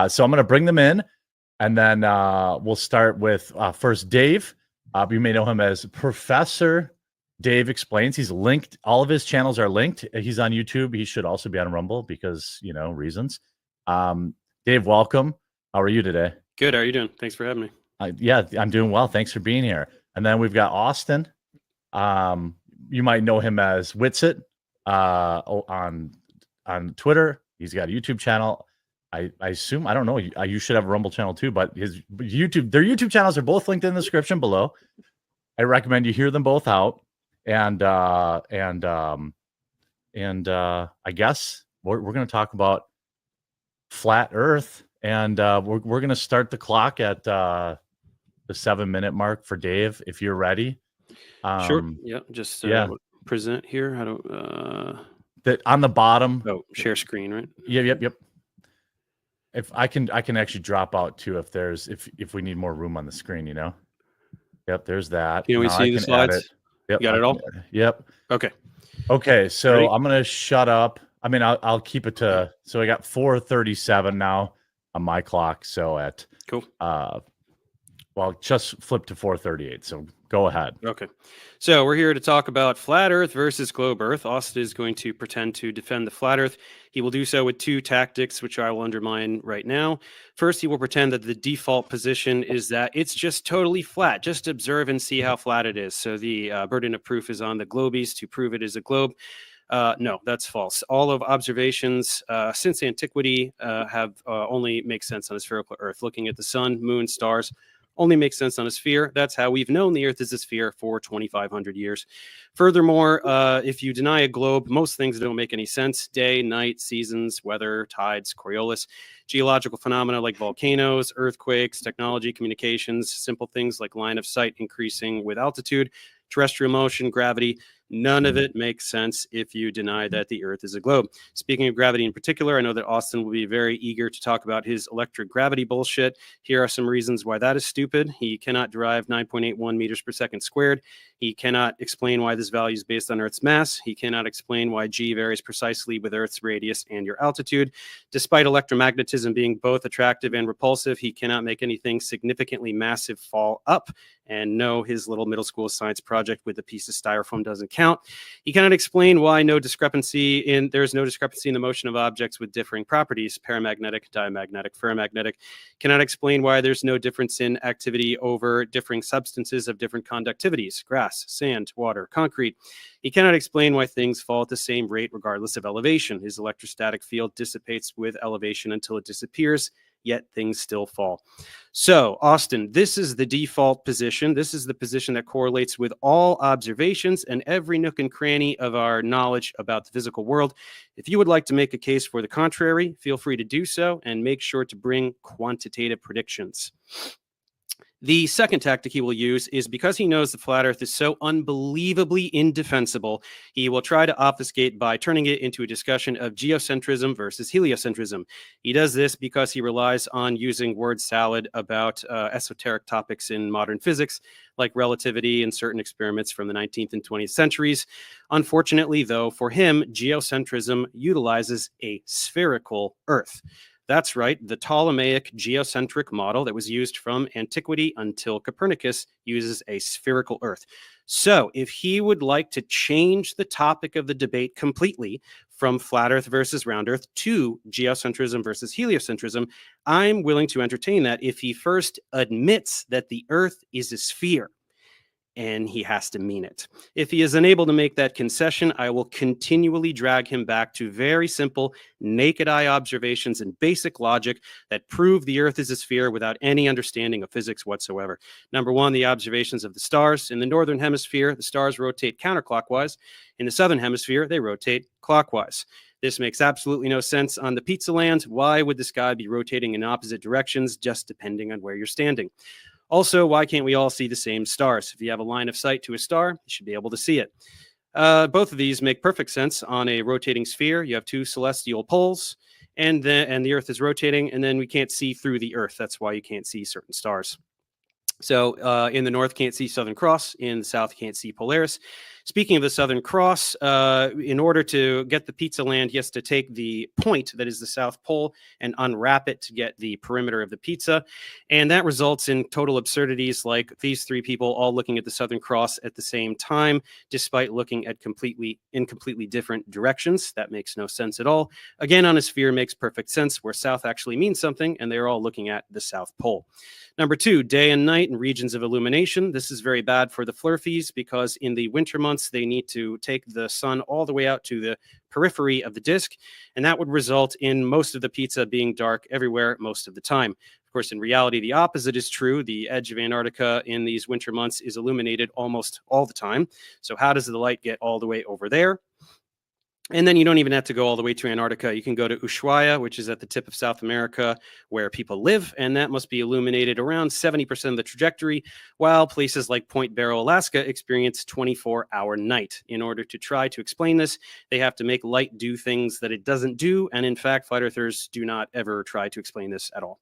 So I'm going to bring them in, and then we'll start with first Dave. You may know him as Professor Dave Explains. He's linked. All of his channels are linked. He's on YouTube. He should also be on Rumble because, reasons. Dave, welcome. How are you today? Good. How are you doing? Thanks for having me. Yeah, I'm doing well. Thanks for being here. And then we've got Austin. You might know him as Witsit on Twitter. He's got a YouTube channel. I assume, I don't know, you should have a Rumble channel too, but their YouTube channels are both linked in the description below. I recommend you hear them both out. And I guess we're going to talk about flat Earth, and we're going to start the clock at the 7-minute mark for Dave, if you're ready. Sure. Yeah. Just present here. How do that on the bottom? Oh, share screen, right? Yep. If I can actually drop out too if we need more room on the screen. Yep. There's that. Can we see the slides? Yep. You got it all? Yep. Okay. So ready? I'm gonna shut up. I mean, I'll keep it to. So I got 4:37 now on my clock. So at cool. Well, just flip to 4:38. So go ahead. Okay. So we're here to talk about flat Earth versus globe Earth. Austin is going to pretend to defend the flat Earth. He will do so with two tactics, which I will undermine right now. First, he will pretend that the default position is that it's just totally flat. Just observe and see how flat it is. So the burden of proof is on the globies to prove it is a globe. No, that's false. All of observations since antiquity have only make sense on a spherical Earth. Looking at the sun, moon, stars, only makes sense on a sphere. That's how we've known the Earth is a sphere for 2,500 years. Furthermore, if you deny a globe, most things don't make any sense. Day, night, seasons, weather, tides, Coriolis, geological phenomena like volcanoes, earthquakes, technology, communications, simple things like line of sight increasing with altitude, terrestrial motion, gravity. None of it makes sense if you deny that the Earth is a globe. Speaking of gravity in particular, I know that Austin will be very eager to talk about his electric gravity bullshit. Here are some reasons why that is stupid. He cannot derive 9.81 meters per second squared. He cannot explain why this value is based on Earth's mass. He cannot explain why G varies precisely with Earth's radius and your altitude. Despite electromagnetism being both attractive and repulsive, he cannot make anything significantly massive fall up. And no, his little middle school science project with a piece of styrofoam doesn't count. He cannot explain why there's no discrepancy in the motion of objects with differing properties, paramagnetic, diamagnetic, ferromagnetic. Cannot explain why there's no difference in activity over differing substances of different conductivities, grass, sand, water, concrete. He cannot explain why things fall at the same rate regardless of elevation. His electrostatic field dissipates with elevation until it disappears, yet things still fall. So, Austin, this is the default position. This is the position that correlates with all observations and every nook and cranny of our knowledge about the physical world. If you would like to make a case for the contrary, feel free to do so and make sure to bring quantitative predictions. The second tactic he will use is because he knows the flat Earth is so unbelievably indefensible, he will try to obfuscate by turning it into a discussion of geocentrism versus heliocentrism. He does this because he relies on using word salad about esoteric topics in modern physics, like relativity and certain experiments from the 19th and 20th centuries. Unfortunately, though, for him, geocentrism utilizes a spherical Earth. That's right, the Ptolemaic geocentric model that was used from antiquity until Copernicus uses a spherical Earth. So if he would like to change the topic of the debate completely from flat Earth versus round Earth to geocentrism versus heliocentrism, I'm willing to entertain that if he first admits that the Earth is a sphere. And he has to mean it. If he is unable to make that concession, I will continually drag him back to very simple, naked eye observations and basic logic that prove the Earth is a sphere without any understanding of physics whatsoever. Number one, the observations of the stars. In the northern hemisphere, the stars rotate counterclockwise. In the southern hemisphere, they rotate clockwise. This makes absolutely no sense on the pizza land. Why would the sky be rotating in opposite directions just depending on where you're standing? Also, why can't we all see the same stars? If you have a line of sight to a star, you should be able to see it. Both of these make perfect sense on a rotating sphere. You have two celestial poles, and the Earth is rotating, and then we can't see through the Earth. That's why you can't see certain stars. So in the north, can't see Southern Cross. In the south, can't see Polaris. Speaking of the Southern Cross, in order to get the pizza land, he has to take the point that is the South Pole and unwrap it to get the perimeter of the pizza. And that results in total absurdities like these three people all looking at the Southern Cross at the same time, despite looking at completely different directions. That makes no sense at all. Again, on a sphere makes perfect sense where south actually means something, and they're all looking at the South Pole. Number 2, day and night and regions of illumination. This is very bad for the Flurfies because in the winter months, they need to take the sun all the way out to the periphery of the disk, and that would result in most of the pizza being dark everywhere most of the time. Of course, in reality, the opposite is true. The edge of Antarctica in these winter months is illuminated almost all the time. So how does the light get all the way over there? And then you don't even have to go all the way to Antarctica. You can go to Ushuaia, which is at the tip of South America, where people live, and that must be illuminated around 70% of the trajectory, while places like Point Barrow, Alaska, experience 24-hour night. In order to try to explain this, they have to make light do things that it doesn't do, and in fact, flat earthers do not ever try to explain this at all.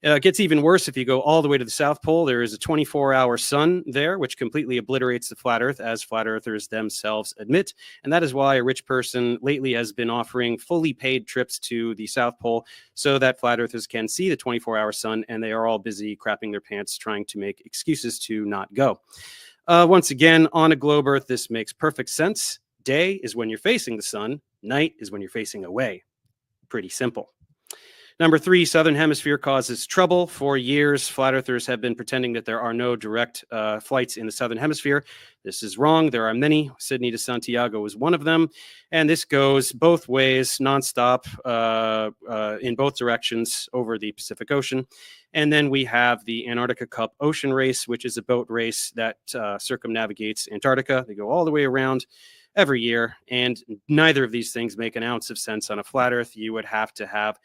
It gets even worse if you go all the way to the South Pole. There is a 24-hour sun there, which completely obliterates the flat Earth, as flat earthers themselves admit. And that is why a rich person lately has been offering fully paid trips to the South Pole so that flat earthers can see the 24-hour sun, and they are all busy crapping their pants trying to make excuses to not go. Once again, on a globe Earth, this makes perfect sense. Day is when you're facing the sun. Night is when you're facing away. Pretty simple. Number 3, Southern Hemisphere causes trouble. For years, flat earthers have been pretending that there are no direct flights in the Southern Hemisphere. This is wrong. There are many. Sydney to Santiago is one of them. And this goes both ways, nonstop, in both directions over the Pacific Ocean. And then we have the Antarctica Cup Ocean Race, which is a boat race that circumnavigates Antarctica. They go all the way around every year. And neither of these things make an ounce of sense on a flat Earth. You would have to have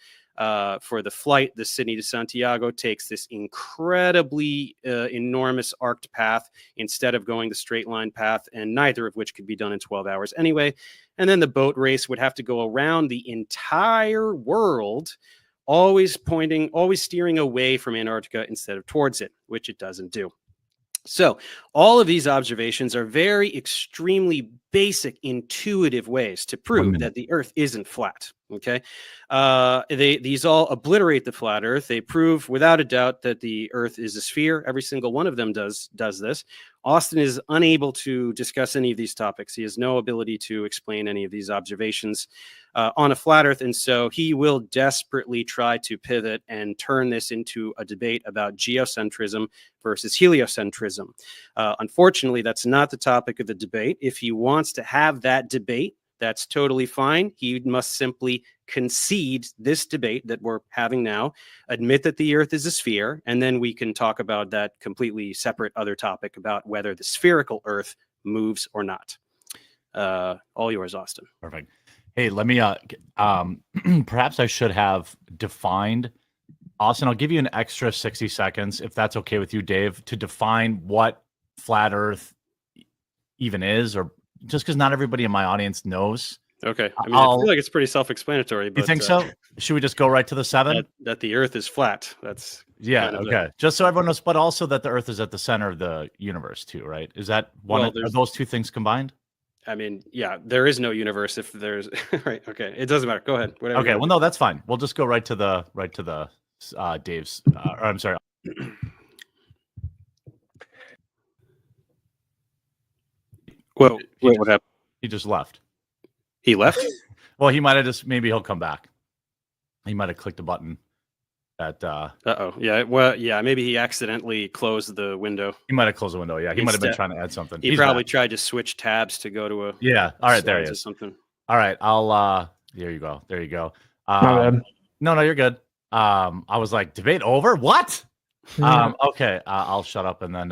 for the flight, the Sydney to Santiago takes this incredibly enormous arced path instead of going the straight line path, and neither of which could be done in 12 hours anyway. And then the boat race would have to go around the entire world, always steering away from Antarctica instead of towards it, which it doesn't do. So all of these observations are very extremely basic, intuitive ways to prove that the Earth isn't flat. Okay, these all obliterate the flat Earth. They prove without a doubt that the Earth is a sphere. Every single one of them does this. Austin is unable to discuss any of these topics. He has no ability to explain any of these observations on a flat Earth, and so he will desperately try to pivot and turn this into a debate about geocentrism versus heliocentrism. Unfortunately, that's not the topic of the debate. If he wants to have that debate, that's totally fine. He must simply concede this debate that we're having now, admit that the Earth is a sphere, and then we can talk about that completely separate other topic about whether the spherical Earth moves or not. All yours, Austin. Perfect. Hey, let me, perhaps I should have defined, Austin, I'll give you an extra 60 seconds, if that's okay with you, Dave, to define what flat Earth even is, or just because not everybody in my audience knows. Okay. I mean, I feel like it's pretty self-explanatory. But, you think so? Should we just go right to the 7? That the Earth is flat. That's kind of okay. Just so everyone knows, but also that the Earth is at the center of the universe too, right? Is that one? Are those two things combined? I mean, yeah, there is no universe if there's right. Okay, it doesn't matter. Go ahead. Whatever. Okay. Well, no, that's fine. We'll just go right to the Dave's. Or I'm sorry. Well, what happened? He just left. He left? Well, he might have just, maybe he'll come back. He might have clicked a button that yeah. Well, yeah, maybe he accidentally closed the window. He might have closed the window. Yeah, he might have been trying to add something. He probably tried to switch tabs to go to a all right, there he is. Something. All right, I'll there you go. No, you're good. I was like, debate over? What? Okay, I'll shut up, and then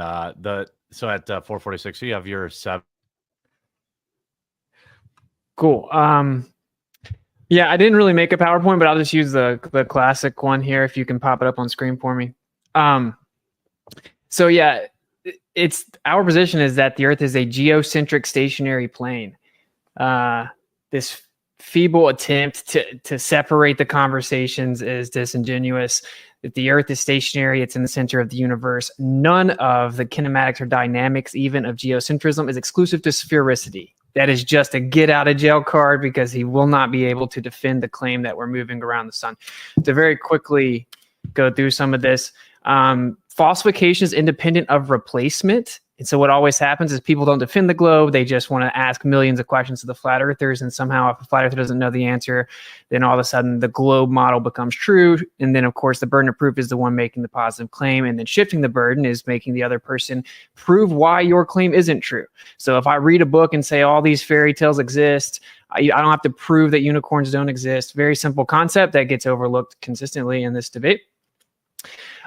so at 4:46 you have your 7. Cool. Yeah, I didn't really make a PowerPoint, but I'll just use the classic one here if you can pop it up on screen for me. So yeah, it's our position is that the Earth is a geocentric stationary plane. This feeble attempt to separate the conversations is disingenuous. If the Earth is stationary, it's in the center of the universe. None of the kinematics or dynamics, even of geocentrism, is exclusive to sphericity. That is just a get out of jail card, because he will not be able to defend the claim that we're moving around the sun. To very quickly go through some of this, falsification is independent of replacement. And so what always happens is people don't defend the globe. They just want to ask millions of questions to the flat earthers. And somehow if a flat earther doesn't know the answer, then all of a sudden the globe model becomes true. And then of course the burden of proof is the one making the positive claim. And then shifting the burden is making the other person prove why your claim isn't true. So if I read a book and say all these fairy tales exist, I don't have to prove that unicorns don't exist. Very simple concept that gets overlooked consistently in this debate.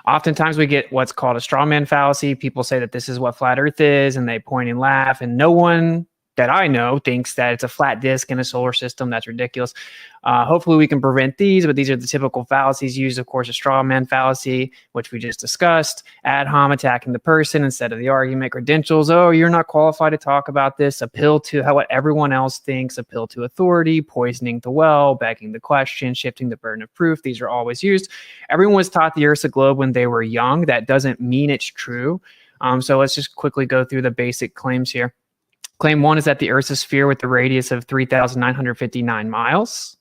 Oftentimes we get what's called a straw man fallacy. People say that this is what flat Earth is, and they point and laugh, and no one that I know thinks that it's a flat disk in a solar system. That's ridiculous. Hopefully we can prevent these, but these are the typical fallacies used. Of course, a straw man fallacy, which we just discussed, ad hom, attacking the person instead of the argument, credentials. Oh, you're not qualified to talk about this. Appeal to how what everyone else thinks, appeal to authority, poisoning the well, begging the question, shifting the burden of proof. These are always used. Everyone was taught the Earth's a globe when they were young. That doesn't mean it's true. So let's just quickly go through the basic claims here. Claim 1 is that the Earth's a sphere with a radius of 3,959 miles.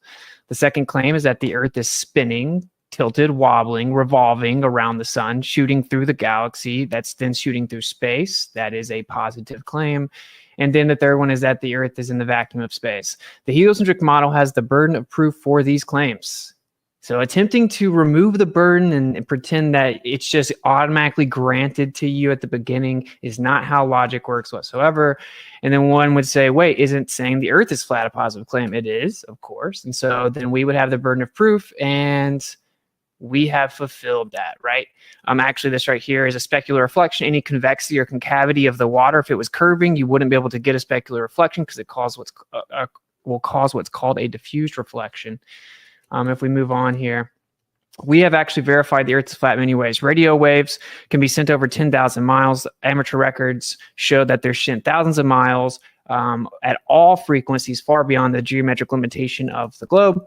The second claim is that the Earth is spinning, tilted, wobbling, revolving around the sun, shooting through the galaxy. That's then shooting through space. That is a positive claim. And then the third one is that the Earth is in the vacuum of space. The heliocentric model has the burden of proof for these claims. So attempting to remove the burden and pretend that it's just automatically granted to you at the beginning is not how logic works whatsoever. And then one would say, wait, isn't saying the Earth is flat a positive claim? It is, of course. And so then we would have the burden of proof, and we have fulfilled that, right? Actually, this right here is a specular reflection. Any convexity or concavity of the water, if it was curving, you wouldn't be able to get a specular reflection because it will cause what's called a diffused reflection. If we move on here, we have actually verified the Earth is flat in many ways. Radio waves can be sent over 10,000 miles. Amateur records show that they're sent thousands of miles at all frequencies far beyond the geometric limitation of the globe.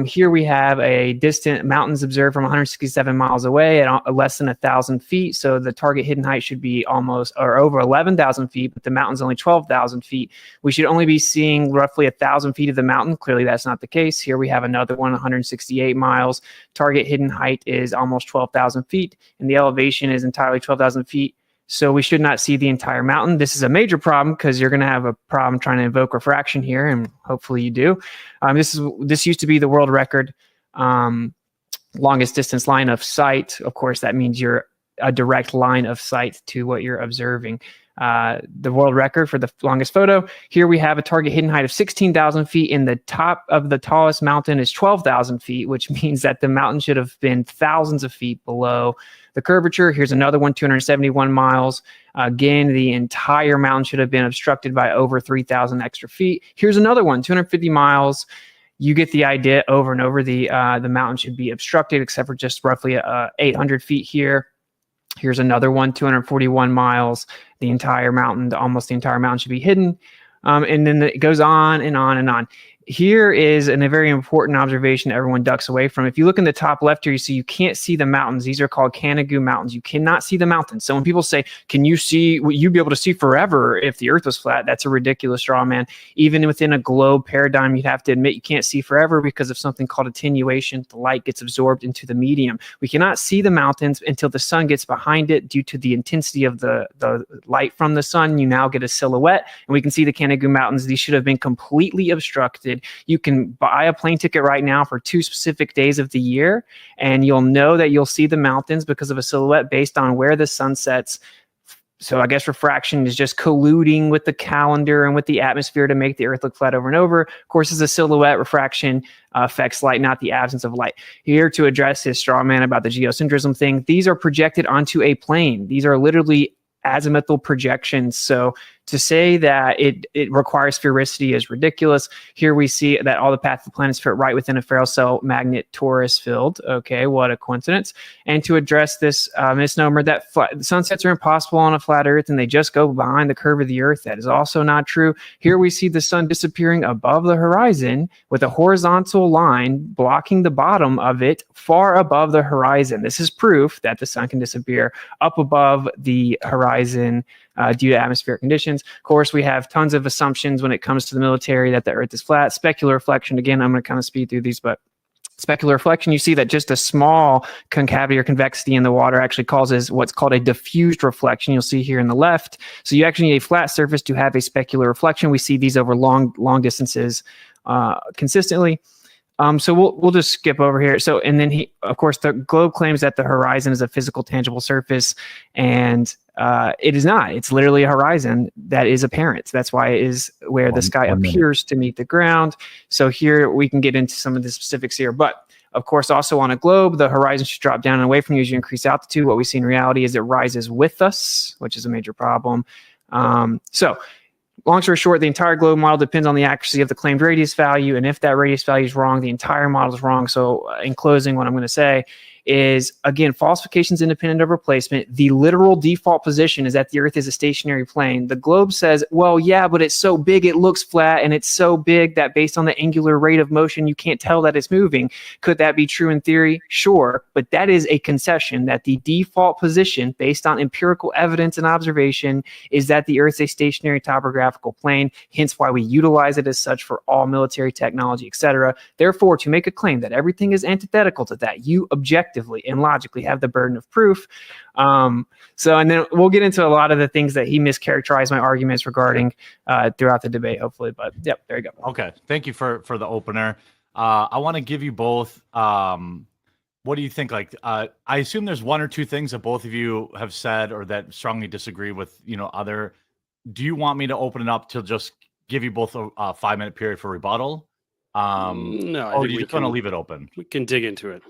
Here we have a distant mountains observed from 167 miles away at less than 1,000 feet. So the target hidden height should be almost or over 11,000 feet, but the mountain's only 12,000 feet. We should only be seeing roughly 1,000 feet of the mountain. Clearly, that's not the case. Here we have another one, 168 miles. Target hidden height is almost 12,000 feet, and the elevation is entirely 12,000 feet. So we should not see the entire mountain. This is a major problem because you're going to have a problem trying to invoke refraction here, and hopefully you do. This used to be the world record longest distance line of sight. Of course, that means you're a direct line of sight to what you're observing. The world record for the longest photo. Here we have a target hidden height of 16,000 feet, and the top of the tallest mountain is 12,000 feet, which means that the mountain should have been thousands of feet below the curvature. Here's another one, 271 miles. Again, the entire mountain should have been obstructed by over 3,000 extra feet. Here's another one, 250 miles. You get the idea. Over and over, the mountain should be obstructed, except for just roughly 800 feet here. Here's another one, 241 miles. The entire mountain, almost the entire mountain should be hidden. And then it goes on and on and on. Here is a very important observation everyone ducks away from. If you look in the top left here, you see you can't see the mountains. These are called Canigou Mountains. You cannot see the mountains. So when people say, can you see what you'd be able to see forever if the Earth was flat? That's a ridiculous straw man. Even within a globe paradigm, you'd have to admit you can't see forever because of something called attenuation. The light gets absorbed into the medium. We cannot see the mountains until the sun gets behind it. Due to the intensity of the light from the sun, you now get a silhouette, and we can see the Canigou Mountains. These should have been completely obstructed. You can buy a plane ticket right now for 2 specific days of the year, and you'll know that you'll see the mountains because of a silhouette based on where the sun sets. So I guess refraction is just colluding with the calendar and with the atmosphere to make the Earth look flat over and over. Of course, as a silhouette, refraction affects light, not the absence of light. Here to address his straw man about the geocentrism thing, these are projected onto a plane. These are literally azimuthal projections. So to say that it requires sphericity is ridiculous. Here we see that all the paths of the planets fit right within a ferrocell cell magnet torus field. Okay, what a coincidence. And to address this misnomer that sunsets are impossible on a flat Earth and they just go behind the curve of the Earth, that is also not true. Here we see the sun disappearing above the horizon with a horizontal line blocking the bottom of it far above the horizon. This is proof that the sun can disappear up above the horizon due to atmospheric conditions. Of course, we have tons of assumptions when it comes to the military that the Earth is flat. Specular reflection, again, I'm going to kind of speed through these, but specular reflection, you see that just a small concavity or convexity in the water actually causes what's called a diffused reflection. You'll see here in the left. So you actually need a flat surface to have a specular reflection. We see these over long distances consistently. So we'll just skip over here. So, and then of course, the globe claims that the horizon is a physical, tangible surface, and it is not. It's literally a horizon that is apparent. That's why it is where the sky appears to meet the ground. So here we can get into some of the specifics here, but of course, also on a globe, the horizon should drop down and away from you as you increase altitude. What we see in reality is it rises with us, which is a major problem. So long story short, the entire globe model depends on the accuracy of the claimed radius value. And if that radius value is wrong, the entire model is wrong. So in closing, what I'm going to say is, again, falsification is independent of replacement. The literal default position is that the Earth is a stationary plane. The globe says, well, yeah, but it's so big it looks flat, and it's so big that based on the angular rate of motion, you can't tell that it's moving. Could that be true in theory? Sure, but that is a concession that the default position, based on empirical evidence and observation, is that the Earth is a stationary topographical plane, hence why we utilize it as such for all military technology, etc. Therefore, to make a claim that everything is antithetical to that, you objectively and logically have the burden of proof. And then we'll get into a lot of the things that he mischaracterized my arguments regarding throughout the debate, hopefully. But yep, there you go. Okay, thank you for the opener. I want to give you both. What do you think? Like, I assume there's one or two things that both of you have said or that strongly disagree with. Other. Do you want me to open it up to just give you both a 5-minute period for rebuttal? No, or do you just want to leave it open? We can dig into it.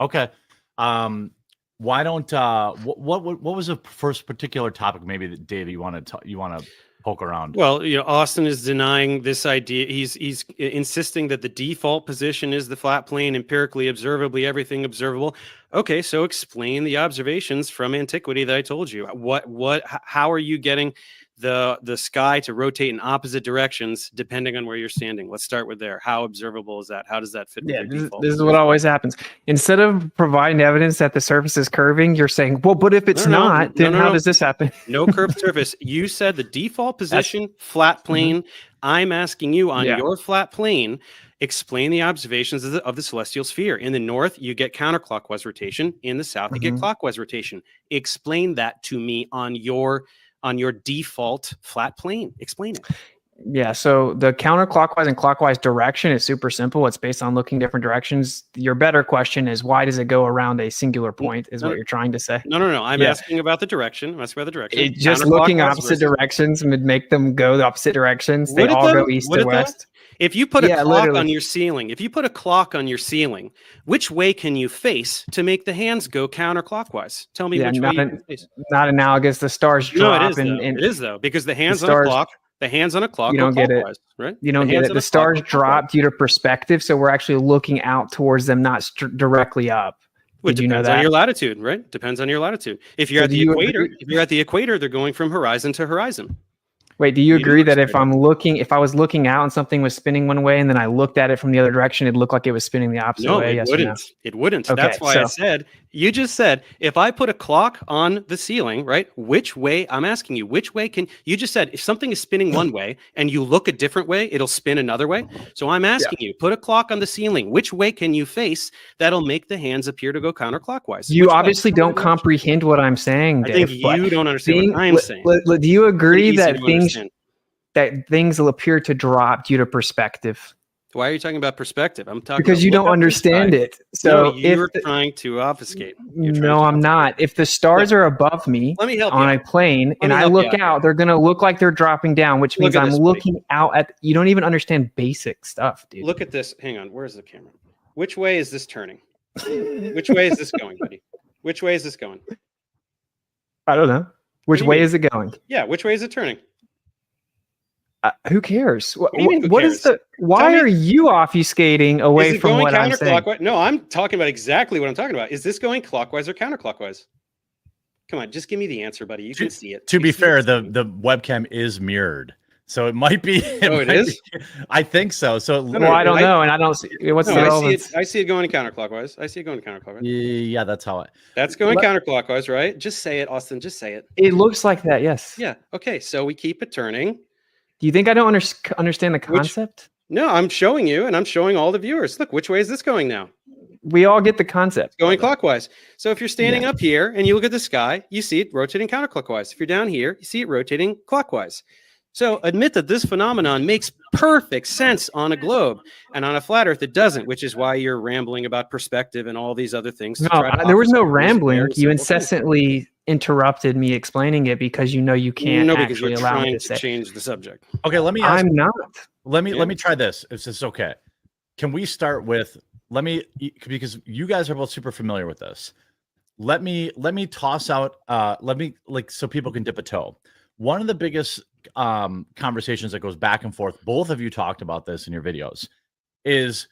Okay. Why don't what was the first particular topic maybe that Dave you want to poke around? Well, Austin is denying this idea. He's insisting that the default position is the flat plane, empirically, observably, everything observable. Okay, so explain the observations from antiquity that I told you. How are you getting the sky to rotate in opposite directions depending on where you're standing? Let's start with there. How observable is that? How does that fit with your default? This is what always happens. Instead of providing evidence that the surface is curving, you're saying, well, but if it's not, then how does this happen? No curved surface. You said the default position, flat plane. I'm asking you on your flat plane, explain the observations of the celestial sphere. In the north, you get counterclockwise rotation. In the south, you get clockwise rotation. Explain that to me on your default flat plane. Explain it. Yeah, so the counterclockwise and clockwise direction is super simple. It's based on looking different directions. Your better question is, why does it go around a singular point, is what you're trying to say? No. I'm asking about the direction. I'm asking about the direction. It just looking opposite directions would make them go the opposite directions. They all go east to west. If you put a clock on your ceiling, which way can you face to make the hands go counterclockwise? Tell me which way you can face. Not analogous. The stars drop. It is though, because the hands on a clock. The hands on a clock. You don't get it, right? You don't get it. The stars drop due to perspective, so we're actually looking out towards them, not directly up. Which depends on your latitude, right? Depends on your latitude. If you're at the equator, they're going from horizon to horizon. Wait, do you agree that if I was looking out and something was spinning one way and then I looked at it from the other direction, it'd look like it was spinning the opposite way? No, it wouldn't. It wouldn't. Okay, that's why I said, you just said, if I put a clock on the ceiling, right? Which way, I'm asking you, which way you just said, if something is spinning one way and you look a different way, it'll spin another way. So I'm asking you, put a clock on the ceiling. Which way can you face that'll make the hands appear to go counterclockwise? You obviously don't comprehend what I'm saying, Dave. I think you don't understand what I'm saying. Do you agree that things will appear to drop due to perspective? Why are you talking about perspective? I'm talking because you don't understand it. So you're trying to obfuscate. No, I'm not. If the stars are above me on a plane and I look out, they're going to look like they're dropping down, which means I'm looking out at. You don't even understand basic stuff, dude. Look at this. Hang on. Where's the camera? Which way is this turning? Which way is this going, buddy? Which way is this going? I don't know. Which way is it going? Yeah. Which way is it turning? Who cares? do you mean, who What is cares? why me- are you obfuscating away Is it from going what I'm saying? counterclockwise? No, I'm talking about exactly what I'm talking about. Is this going clockwise or counterclockwise? Come on, just give me the answer, buddy. You can see it. To You be see fair, it's coming. the webcam is mirrored, so it might be. Oh, it is? I think so. So No, Well, I don't I- know, and I don't see what's No, the I see relevance. it. I see it going counterclockwise. I see it going counterclockwise. yeah, that's how That's going Let- counterclockwise, right? Just say it, Austin. Just say it. It looks like that, yes. Yeah. Okay. So we keep it turning. Do you think I don't understand the concept? No, I'm showing you, and I'm showing all the viewers. Look, which way is this going now? We all get the concept. Going clockwise. So if you're standing Yeah. up here and you look at the sky, you see it rotating counterclockwise. If you're down here, you see it rotating clockwise. So admit that this phenomenon makes perfect sense on a globe, and on a flat Earth it doesn't, which is why you're rambling about perspective and all these other things. to No, try to there was no obfuscate these rambling. very You simple things. incessantly interrupted me explaining it because you know you can't No, because actually you're allow me trying to to say. change the subject. Okay, let me ask. I'm not. Let Yeah. me try this. If this is okay, can we start with? Because you guys are both super familiar with this. Let me toss out. So people can dip a toe. One of the biggest conversations that goes back and forth. Both of you talked about this in your videos. Is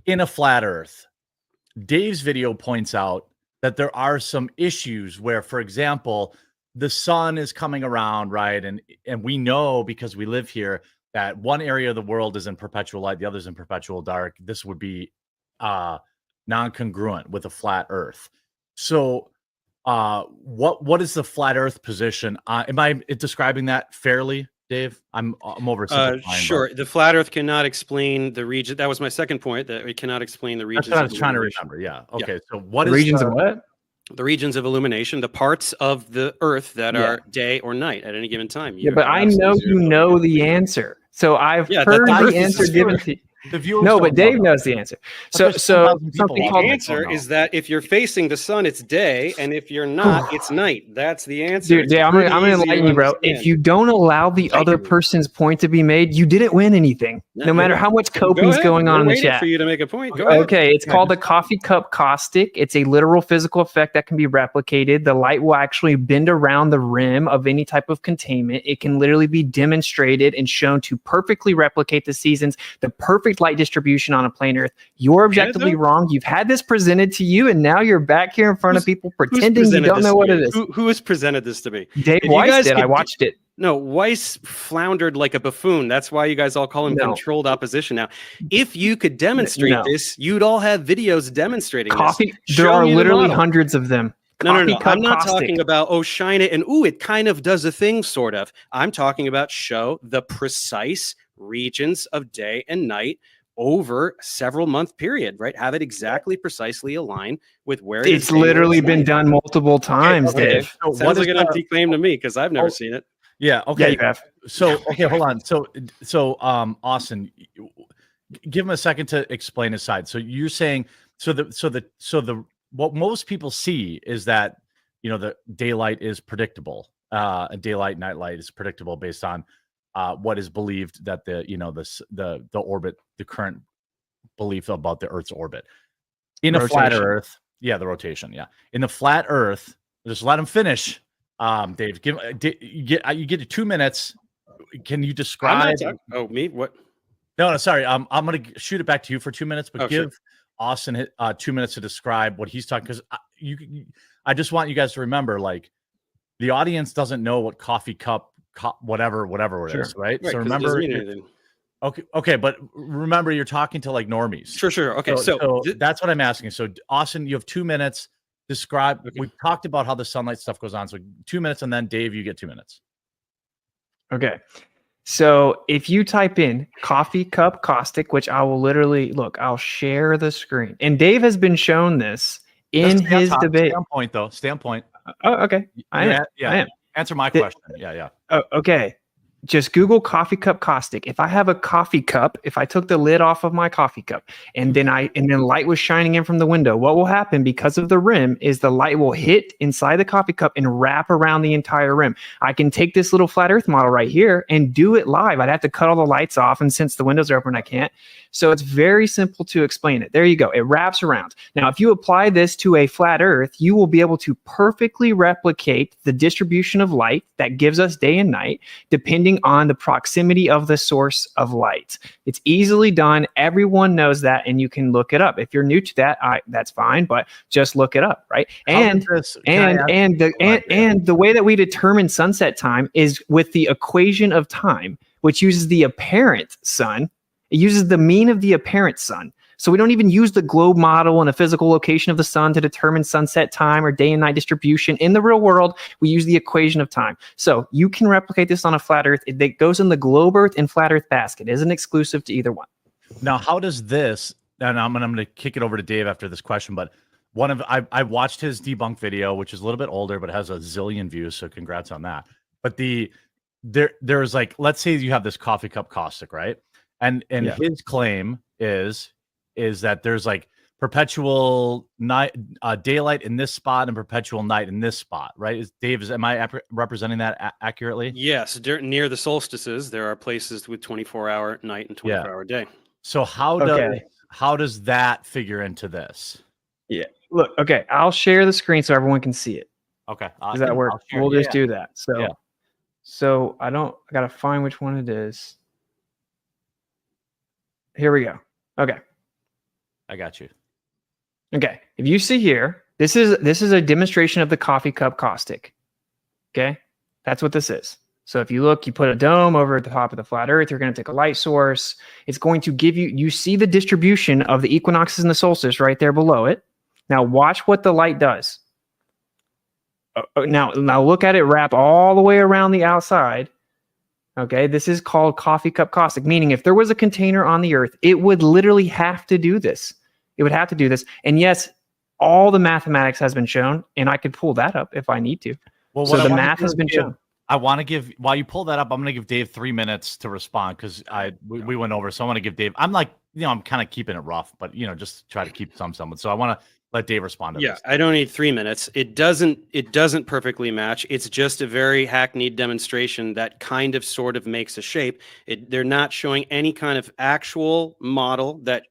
in a flat Earth. Dave's video points out that there are some issues where, for example, the sun is coming around, right? And we know because we live here that one area of the world is in perpetual light, the other is in perpetual dark. This would be non-congruent with a flat Earth. So what is the flat Earth position? Am I describing that fairly, Dave? I'm oversimplifying. Sure. The flat Earth cannot explain the region. That was my second point. That it cannot explain the regions. That's what I was of trying to illumination. remember. Yeah. Okay. So what The is regions of what? The regions of illumination, the parts of the Earth that Yeah. are day or night at any given time. Yeah, You but have I know absolutely you zero know ability. the answer. So I've Yeah, heard that the Earth is answer the given story. to the viewers? No, don't but know Dave that. knows the answer. But So there's 10,000 people something The called watching. answer know. is that if you're facing the sun, it's day, and if you're not, it's night. That's the answer. Dude, It's Dave, I'm pretty gonna easy to enlighten you, bro. understand. If you don't allow the Thank other you. person's point to be made, you didn't win anything. Yeah, No matter yeah. how much Go coping's ahead. going on We're in the waiting chat. for you to make a point. Go ahead. Okay, it's Yeah, called a just- coffee cup caustic. It's a literal physical effect that can be replicated. The light will actually bend around the rim of any type of containment. It can literally be demonstrated and shown to perfectly replicate the seasons, the perfect light distribution on a plane Earth. You're objectively though? wrong. You've had this presented to you, and now you're back here in front of people Who's pretending you presented don't this know to what me? it is. Who has presented this to me? Dave If you Weiss guys did. I could- watched it. No, Weiss floundered like a buffoon. That's why you guys all call him No. controlled opposition now. If you could demonstrate No. this, you'd all have videos demonstrating Coffee. this. There Show are me the literally model. hundreds of them. No. Coffee cup I'm not caustic. talking about, oh, shine it and, ooh, it kind of does a thing, sort of. I'm talking about show the precise regions of day and night over several month period, right? Have it exactly precisely align with where it is It's day or literally it's been night. done multiple times, Okay. Dave. So Sounds what like is an the- empty claim to me because I've never Oh. seen it. Yeah. Yeah, Okay. you have. So okay, hold on. So Austin, give him a second to explain his side. So you're saying the what most people see is that the daylight is predictable. And daylight, nightlight is predictable based on what is believed that the orbit, the current belief about the Earth's orbit. In a flat Rotation. Earth, yeah, the rotation, yeah. In the flat Earth, just let him finish. Dave, you get 2 minutes. Can you I'm describe? not talking. Oh, me? What? No, sorry. I'm gonna shoot it back to you for 2 minutes, but Oh, sure. give Austin 2 minutes to describe what he's talking. Because I just want you guys to remember, like, the audience doesn't know what coffee cup, whatever it Sure. is, right? Right, So 'cause it remember, doesn't mean anything. okay, but remember, you're talking to like normies. Sure. Okay, so That's what I'm asking. So Austin, you have 2 minutes. Describe. Okay. We talked about how the sunlight stuff goes on. So 2 minutes, and then Dave, you get 2 minutes. Okay. So if you type in coffee cup caustic, which I will literally look, I'll share the screen. And Dave has been shown this in Stay on his top. debate. Stay on point, though. Stay on point. Oh, okay. I am. Yeah. I am. Answer my The- question. Yeah. Oh, okay. Just Google coffee cup caustic. If I have a coffee cup, if I took the lid off of my coffee cup and then light was shining in from the window, what will happen because of the rim is the light will hit inside the coffee cup and wrap around the entire rim. I can take this little flat earth model right here and do it live. I'd have to cut all the lights off, and since the windows are open, I can't. So it's very simple to explain it. There you go. It wraps around. Now, if you apply this to a flat earth, you will be able to perfectly replicate the distribution of light that gives us day and night, depending depending on the proximity of the source of light. It's easily done. Everyone knows that, and you can look it up. If you're new to that, that's fine, but just look it up, right? And the way that we determine sunset time is with the equation of time, which uses the apparent sun. It uses the mean of the apparent sun. So we don't even use the globe model and a physical location of the sun to determine sunset time or day and night distribution. In the real world, we use the equation of time. So you can replicate this on a flat Earth. It goes in the globe Earth and flat Earth basket. It isn't exclusive to either one. Now, how does this, and I'm going to kick it over to Dave after this question, but I watched his debunk video, which is a little bit older, but has a zillion views. So congrats on that. But there's like, let's say you have this coffee cup caustic, right? And his claim is that there's like perpetual night, daylight in this spot and perpetual night in this spot, right? Am I representing that accurately? Yes, near the solstices, there are places with 24-hour night and 24-hour day. So how does that figure into this? Yeah. Look, okay, I'll share the screen so everyone can see it. Okay. Does that work? We'll just do that. So I gotta find which one it is. Here we go. Okay. I got you. Okay. If you see here, this is a demonstration of the coffee cup caustic. Okay. That's what this is. So if you look, you put a dome over at the top of the flat Earth, you're going to take a light source. It's going to give you see the distribution of the equinoxes and the solstice right there below it. Now watch what the light does. Now look at it wrap all the way around the outside. Okay, this is called coffee cup caustic, meaning if there was a container on the Earth, it would literally have to do this. It would have to do this. And yes, all the mathematics has been shown, and I could pull that up if I need to. Well, so the math has been shown. I want to give, while you pull that up, I'm going to give Dave 3 minutes to respond because we went over. So I want to give Dave, I'm like, I'm kind of keeping it rough, but, just try to keep some semblance. So I want to let Dave respond to this. I don't need 3 minutes. It doesn't perfectly match. It's just a very hackneyed demonstration that kind of sort of makes a shape. They're not showing any kind of actual model that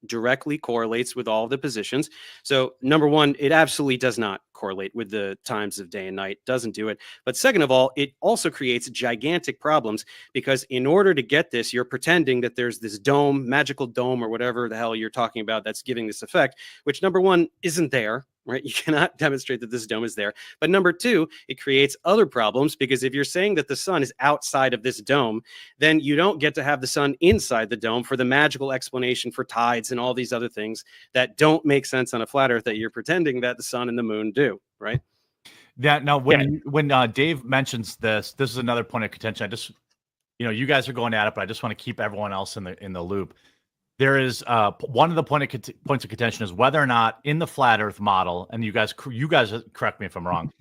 directly correlates with all the positions. So number one, it absolutely does not correlate with the times of day and night. Doesn't do it. But second of all, it also creates gigantic problems because in order to get this, you're pretending that there's this dome, magical dome or whatever the hell you're talking about that's giving this effect, which number one isn't there. Right? You cannot demonstrate that this dome is there. But number two, it creates other problems because if you're saying that the sun is outside of this dome, then you don't get to have the sun inside the dome for the magical explanation for tides and all these other things that don't make sense on a flat Earth that you're pretending that the sun and the moon do, right? Yeah. Now, when Dave mentions this is another point of contention. I just, you guys are going at it, but I just want to keep everyone else in the loop. There is one of the points of contention is whether or not in the flat Earth model, and you guys correct me if I'm wrong,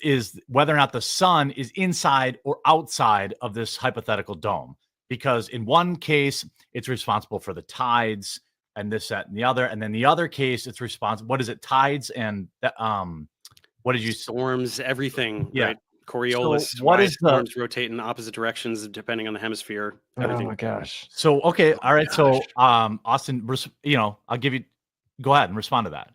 is whether or not the sun is inside or outside of this hypothetical dome. Because in one case, it's responsible for the tides and this, that, and the other. And then the other case, it's responsible. What is it? Tides and what did you storms? Everything. Yeah. Right? Coriolis. So what is storms rotate in opposite directions depending on the hemisphere? Everything. Oh my gosh. So okay, all right. So Austin, I'll give you. Go ahead and respond to that.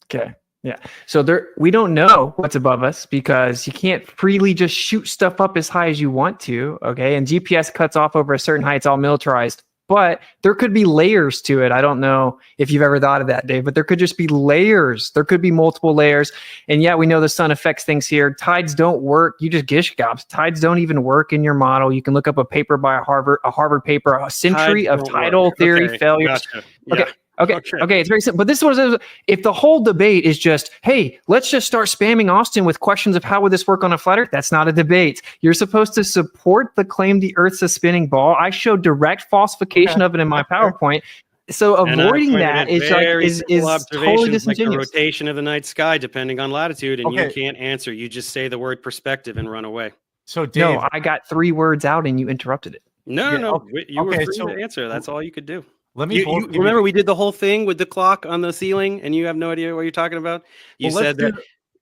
Okay. Yeah. So we don't know what's above us because you can't freely just shoot stuff up as high as you want to. Okay. And GPS cuts off over a certain height. It's all militarized. But there could be layers to it. I don't know if you've ever thought of that, Dave, but there could just be layers. There could be multiple layers. And yeah, we know the sun affects things here. Tides don't work. You just gish gobs. Tides don't even work in your model. You can look up a paper by a Harvard paper, a century of tidal theory failures. Gotcha. Yeah. Okay, it's very simple. But this was if the whole debate is just, hey, let's just start spamming Austin with questions of how would this work on a flat Earth. That's not a debate. You're supposed to support the claim the Earth's a spinning ball. I showed direct falsification of it in my PowerPoint. So avoiding that is totally disingenuous. Like the rotation of the night sky, depending on latitude, and you can't answer. You just say the word perspective and run away. So Dave, no, I got 3 words out and you interrupted it. No, you were free to answer. That's all you could do. Let me remember we did the whole thing with the clock on the ceiling, and you have no idea what you're talking about. You said that,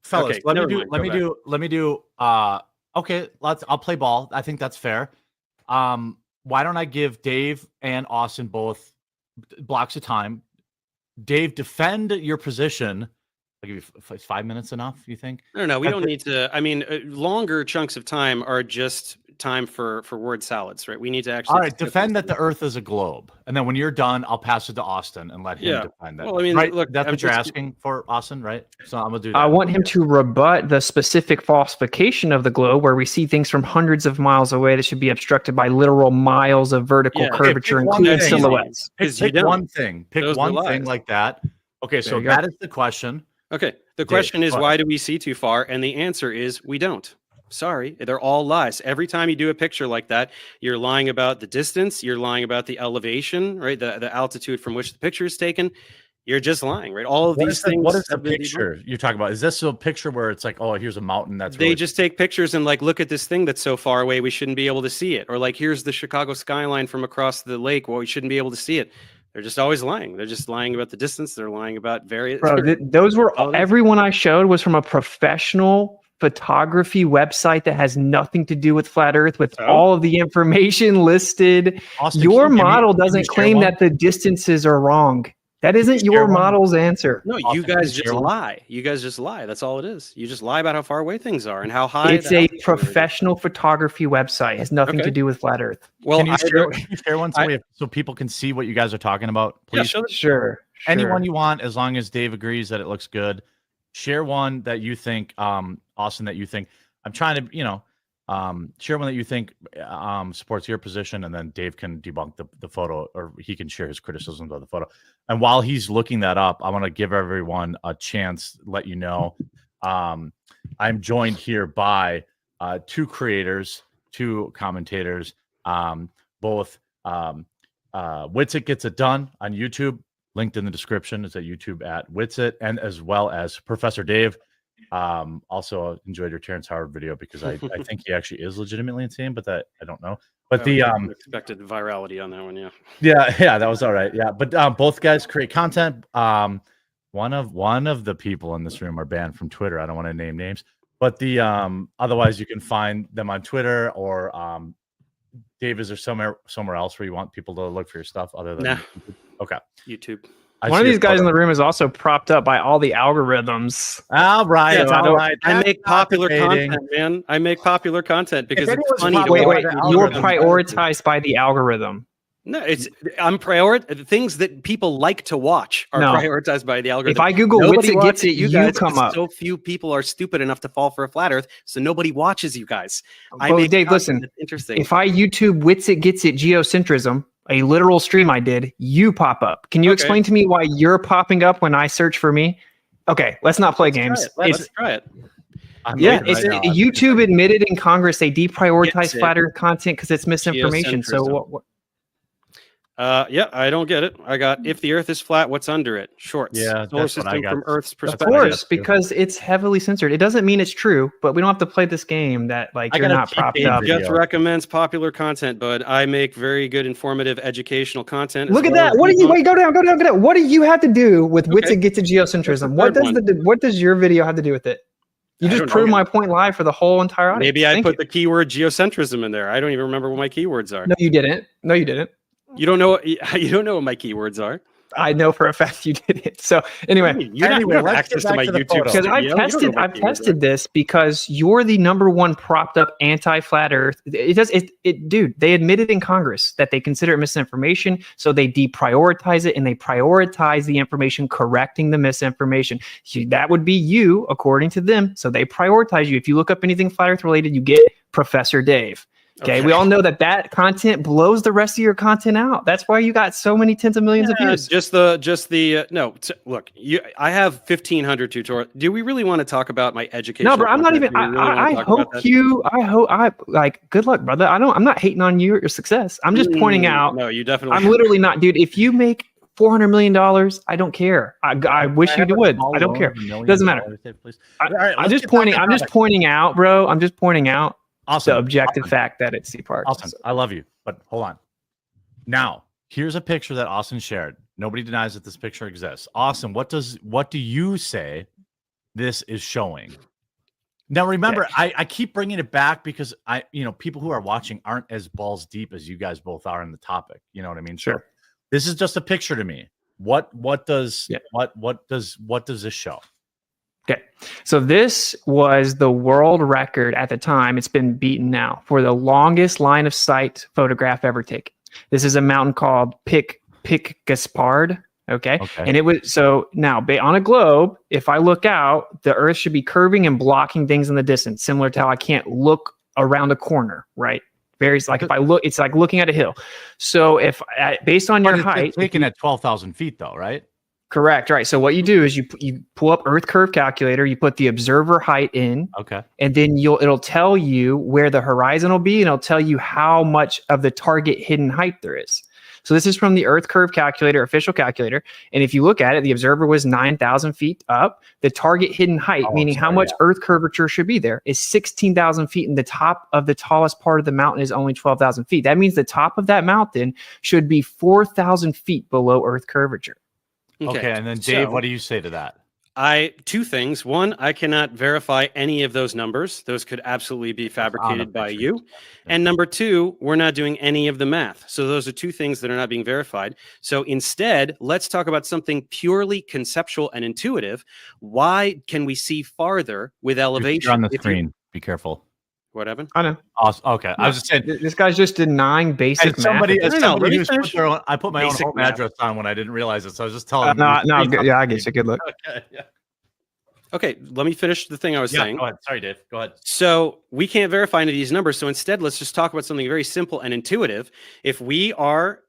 fellas. Let me do. Okay, I'll play ball. I think that's fair. Why don't I give Dave and Austin both blocks of time? Dave, defend your position I'll give you 5 minutes enough, you think? No, we That's don't it. need to. I mean, longer chunks of time are just time for word salads, right? We need to actually. All right, discuss defend this. that the Earth is a globe, and then when you're done, I'll pass it to Austin and let him Yeah. defend that. Well, I mean, right? look, That's I'm what you're just- asking for, Austin, right? So I'm gonna do that. I want him to rebut the specific falsification of the globe where we see things from hundreds of miles away that should be obstructed by literal miles of vertical Yeah. Okay, curvature, pick one including thing. silhouettes. Pick, 'Cause you pick don't. one thing. Pick Those are one thing lies. like that. Okay, so you go. that is the question. Okay. The Dave, question is, go why ahead. do we see too far? And the answer is, we don't. Sorry, they're all lies. Every time you do a picture like that, you're lying about the distance, you're lying about the elevation, right? The altitude from which the picture is taken. You're just lying, right? All of What these is the, things. what is the have been debunked. picture you're talking about? Is this a picture where it's like, oh, here's a mountain that's They really just take pictures and like, look at this thing that's so far away, we shouldn't be able to see it. Or like, here's the Chicago skyline from across the lake, well, we shouldn't be able to see it. They're just always lying. They're just lying about the distance. They're lying about various. Bro, those were Oh, no. everyone I showed was from a professional photography website that has nothing to do with flat Earth, with So? all of the information listed. Austin, Your can you give me- model can you doesn't share claim one? that the distances are wrong. That isn't share your one? model's answer. No, Austin, you can guys you share just one? lie. You guys just lie. That's all it is. You just lie about how far away things are and how high. It's the a altitude is. professional photography website. It has nothing to Okay. do with flat Earth. Well, Can you, I share, don't- can you share one so people can see what you guys are talking about, yeah, please? show the- Sure. Anyone you want, as long as Dave agrees that it looks good. Share one that you think, Austin, that you think. I'm trying to, share one that you think supports your position, and then Dave can debunk the photo, or he can share his criticisms of the photo. And while he's looking that up, I want to give everyone a chance, let you know. I'm joined here by two creators, two commentators, both Witsit Gets It Done on YouTube, linked in the description. It's at YouTube at Witsit, and as well as Professor Dave. Also enjoyed your Terrence Howard video because I think he actually is legitimately insane, but that I don't know. But the expected virality on that one, yeah. yeah, that was all right. Yeah, but both guys create content. One of the people in this room are banned from Twitter. I don't want to name names, but the otherwise you can find them on Twitter or Dave, is there somewhere else where you want people to look for your stuff other than Nah. Okay. YouTube. One of these guys in the room is also propped up by all the algorithms. All right, Yeah, all right. I make That's not popular debating. content, man. I make popular content because it's anyone's funny to popular- Wait, watch. you're algorithm. prioritized by the algorithm. No, I'm things that people like to watch are No. prioritized by the algorithm. If I Google Nobody Witsit Gets watches It, you guys come because up. So few people are stupid enough to fall for a flat Earth, so nobody watches you guys. Well, Dave, content listen, that's interesting. if I YouTube Witsit Gets It geocentrism, a literal stream I did, you pop up. Can you Okay. explain to me why you're popping up when I search for me? Okay, let's not play games. Let's try it. I'm Yeah, waiting it's right now. YouTube admitted in Congress they deprioritize Gets it. flat Earth content because it's misinformation. So Geocentrism. what? Yeah, I don't get it. I got if the Earth is flat, what's under it? Shorts. Yeah, Solar that's what I system got. from Earth's That's Of what I perspective. course, because it's heavily censored. It doesn't mean it's true, but we don't have to play this game that like I you're got a not propped T-Pain up. video. Jeff recommends popular content, but I make very good, informative, educational content. as Look at well that. as What do you debunk- wait? Go down. Go down. Go down. What do you have to do with Okay. Witsit Gets to geocentrism? What's the third What does your video have to do with it? You I just don't know. proved my point live for the whole entire audience. Maybe I Thank put you. the keyword geocentrism in there. I don't even remember what my keywords are. No, you didn't. No, you didn't. You don't know. You don't know what my keywords are. I know for a fact you did it. So anyway, You don't Anyway, have let's access get to back my to the YouTube photo. because studio. I've You don't know tested, what my I've keywords tested are. this because you're the number one propped up anti-flat Earth. Dude. They admitted in Congress that they consider it misinformation, so they deprioritize it and they prioritize the information correcting the misinformation. That would be you, according to them. So they prioritize you. If you look up anything flat Earth related, you get Professor Dave. Okay, we all know that content blows the rest of your content out. That's why you got so many tens of millions of views. Look, I have 1,500 tutorials. Do we really want to talk about my education? No, bro, I'm not even. I hope you. Good luck, brother. I'm not hating on you or your success. I'm just pointing out. No, you definitely. I'm literally not, dude. If you make $400 million, I don't care. I wish you would. I don't care. Doesn't matter. I'm just pointing out, bro. I'm just pointing out the objective fact that it's CPARC. Austin, I love you, but hold on. Now, here's a picture that Austin shared. Nobody denies that this picture exists. Austin, what do you say this is showing? Now, remember, I keep bringing it back because people who are watching aren't as balls deep as you guys both are in the topic. You know what I mean? Sure. So this is just a picture to me. What does this show? Okay. So this was the world record at the time. It's been beaten now for the longest line of sight photograph ever taken. This is a mountain called Pic Gaspard. Okay. And it was so now on a globe, if I look out, the Earth should be curving and blocking things in the distance, similar to how I can't look around a corner, right? If I look, it's like looking at a hill. So if based on your height, taken at 12,000 feet though, right? Correct. Right. So what you do is you pull up Earth Curve Calculator, you put the observer height in, and then it'll tell you where the horizon will be, and it'll tell you how much of the target hidden height there is. So this is from the Earth Curve Calculator, official calculator. And if you look at it, the observer was 9,000 feet up. The target hidden height, meaning how much Earth curvature should be there, is 16,000 feet. And the top of the tallest part of the mountain is only 12,000 feet. That means the top of that mountain should be 4,000 feet below Earth curvature. Okay. And then Dave, what do you say to that? Two things. One, I cannot verify any of those numbers. Those could absolutely be fabricated by you. And number two, we're not doing any of the math. So those are two things that are not being verified. So instead, let's talk about something purely conceptual and intuitive. Why can we see farther with elevation? You're on the screen. Be careful. What happened? I know. Awesome. Okay. I was just saying, this guy's just denying basic math. I put my own home address on when I didn't realize it. So I was just telling I guess you could look. Okay. Yeah. Okay, let me finish the thing I was saying. Go ahead. Sorry, Dave. Go ahead. So we can't verify any of these numbers. So instead, let's just talk about something very simple and intuitive. If we are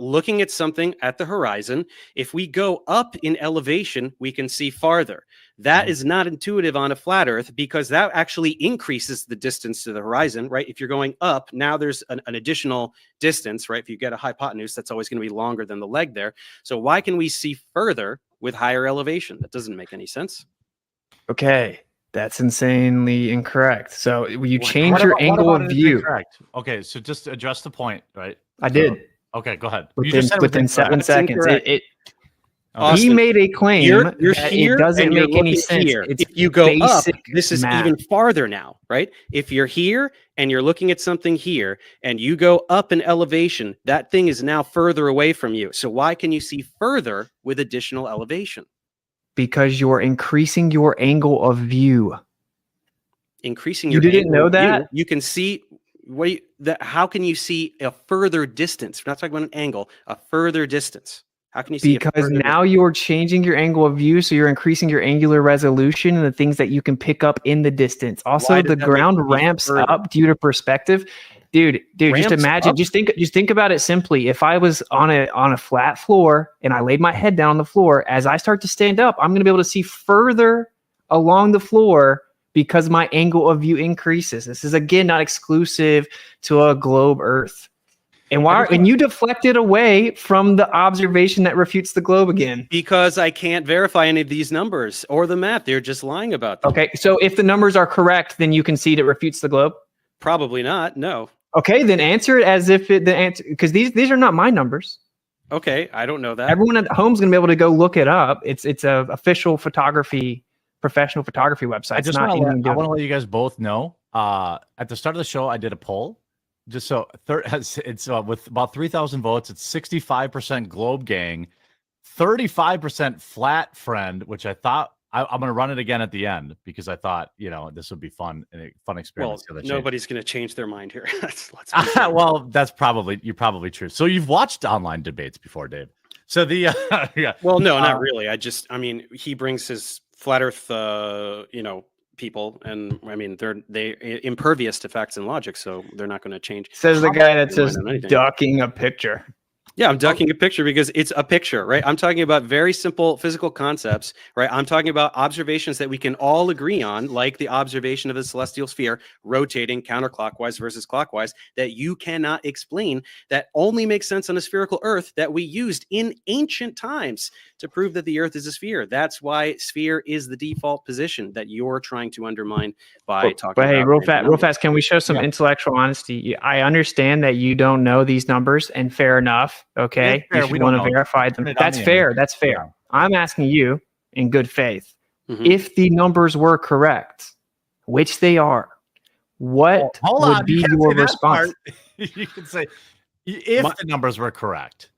looking at something at the horizon, if we go up in elevation, we can see farther. That is not intuitive on a flat Earth because that actually increases the distance to the horizon, right? If you're going up, now there's an additional distance, right? If you get a hypotenuse, that's always going to be longer than the leg there. So why can we see further with higher elevation? That doesn't make any sense. Okay, that's insanely incorrect. So you change your angle of view. Correct. Okay, so just to address the point, right? I did. Okay, go ahead. Within 7 seconds. Austin, he made a claim you're that here it doesn't make any sense. If you go up, this is math. even farther now, right? If you're here and you're looking at something here and you go up in elevation, that thing is now further away from you. So why can you see further with additional elevation? Because you're increasing your angle of view. Increasing your You didn't know that? You can see how can you see a further distance? We're not talking about an angle, a further distance. How can you see? Because now you're changing your angle of view, so you're increasing your angular resolution and the things that you can pick up in the distance. Also, the ground ramps up due to perspective. Dude, just imagine, just think about it simply. If I was on a flat floor and I laid my head down on the floor, as I start to stand up, I'm going to be able to see further along the floor because my angle of view increases. This is again not exclusive to a globe Earth. And you deflected away from the observation that refutes the globe again? Because I can't verify any of these numbers or the math. They're just lying about them. Okay, so if the numbers are correct, then you concede it refutes the globe? Probably not. No. Okay, then answer it as if the answer, because these are not my numbers. Okay, I don't know that. Everyone at home's gonna be able to go look it up. It's a official professional photography website. I want to let you guys both know. At the start of the show, I did a poll. Just so it's with about 3,000 votes, it's 65% Globe Gang, 35% Flat Friend, which I thought I'm going to run it again at the end because I thought this would be fun and a fun experience. Well, nobody's going to change their mind here. Well, you're probably true. So you've watched online debates before, Dave. So yeah. Well, no, not really. He brings his flat Earth, people, and I mean they impervious to facts and logic, so they're not going to change. Says the guy that says ducking a picture. Yeah, I'm ducking a picture because it's a picture, right? I'm talking about very simple physical concepts, right? I'm talking about observations that we can all agree on, like the observation of a celestial sphere rotating counterclockwise versus clockwise, that you cannot explain, that only makes sense on a spherical Earth that we used in ancient times to prove that the Earth is a sphere. That's why sphere is the default position that you're trying to undermine by talking about. But hey, real fast, can we show some intellectual honesty? I understand that you don't know these numbers, and fair enough. Okay, you should want to verify them. That's fair. That's fair. Yeah. I'm asking you in good faith, if the numbers were correct, which they are, what would be your response? You can say if the numbers were correct.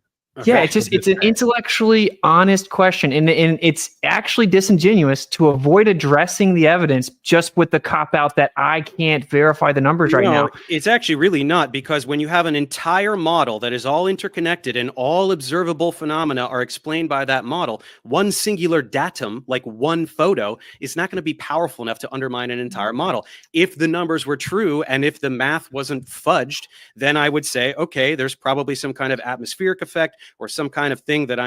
Yeah, it's an intellectually honest question, and it's actually disingenuous to avoid addressing the evidence just with the cop out that I can't verify the numbers right now. It's actually really not, because when you have an entire model that is all interconnected and all observable phenomena are explained by that model, one singular datum, like one photo, is not going to be powerful enough to undermine an entire model. If the numbers were true and if the math wasn't fudged, then I would say, okay, there's probably some kind of atmospheric effect or some kind of thing that I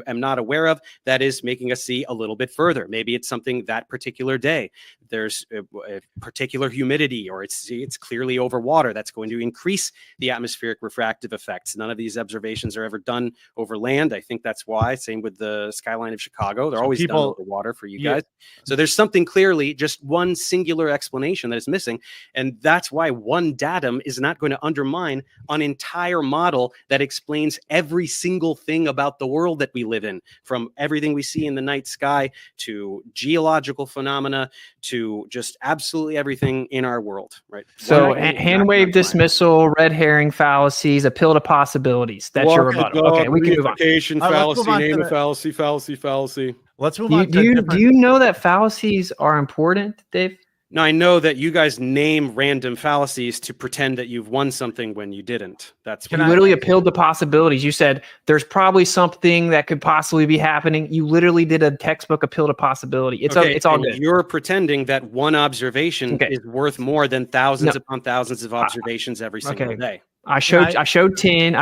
am not aware of that is making us see a little bit further. Maybe it's something that particular day. There's a particular humidity, or it's clearly over water that's going to increase the atmospheric refractive effects. None of these observations are ever done over land. I think that's why. Same with the skyline of Chicago. They're always done over water for you guys. So there's something clearly, just one singular explanation that is missing. And that's why one datum is not going to undermine an entire model that explains every single thing about the world that we live in, from everything we see in the night sky to geological phenomena to just absolutely everything in our world, right? So hand wave dismissal, red herring fallacies, appeal to possibilities. That's your rebuttal. Okay, we can move on. Fallacy, name a fallacy, fallacy. Let's move on. Do you know that fallacies are important, Dave? Now, I know that you guys name random fallacies to pretend that you've won something when you didn't. That's you literally appealed to possibilities. You said there's probably something that could possibly be happening. You literally did a textbook appeal to possibility. It's all good. You're pretending that one observation is worth more than thousands upon thousands of observations every single day. I showed 10.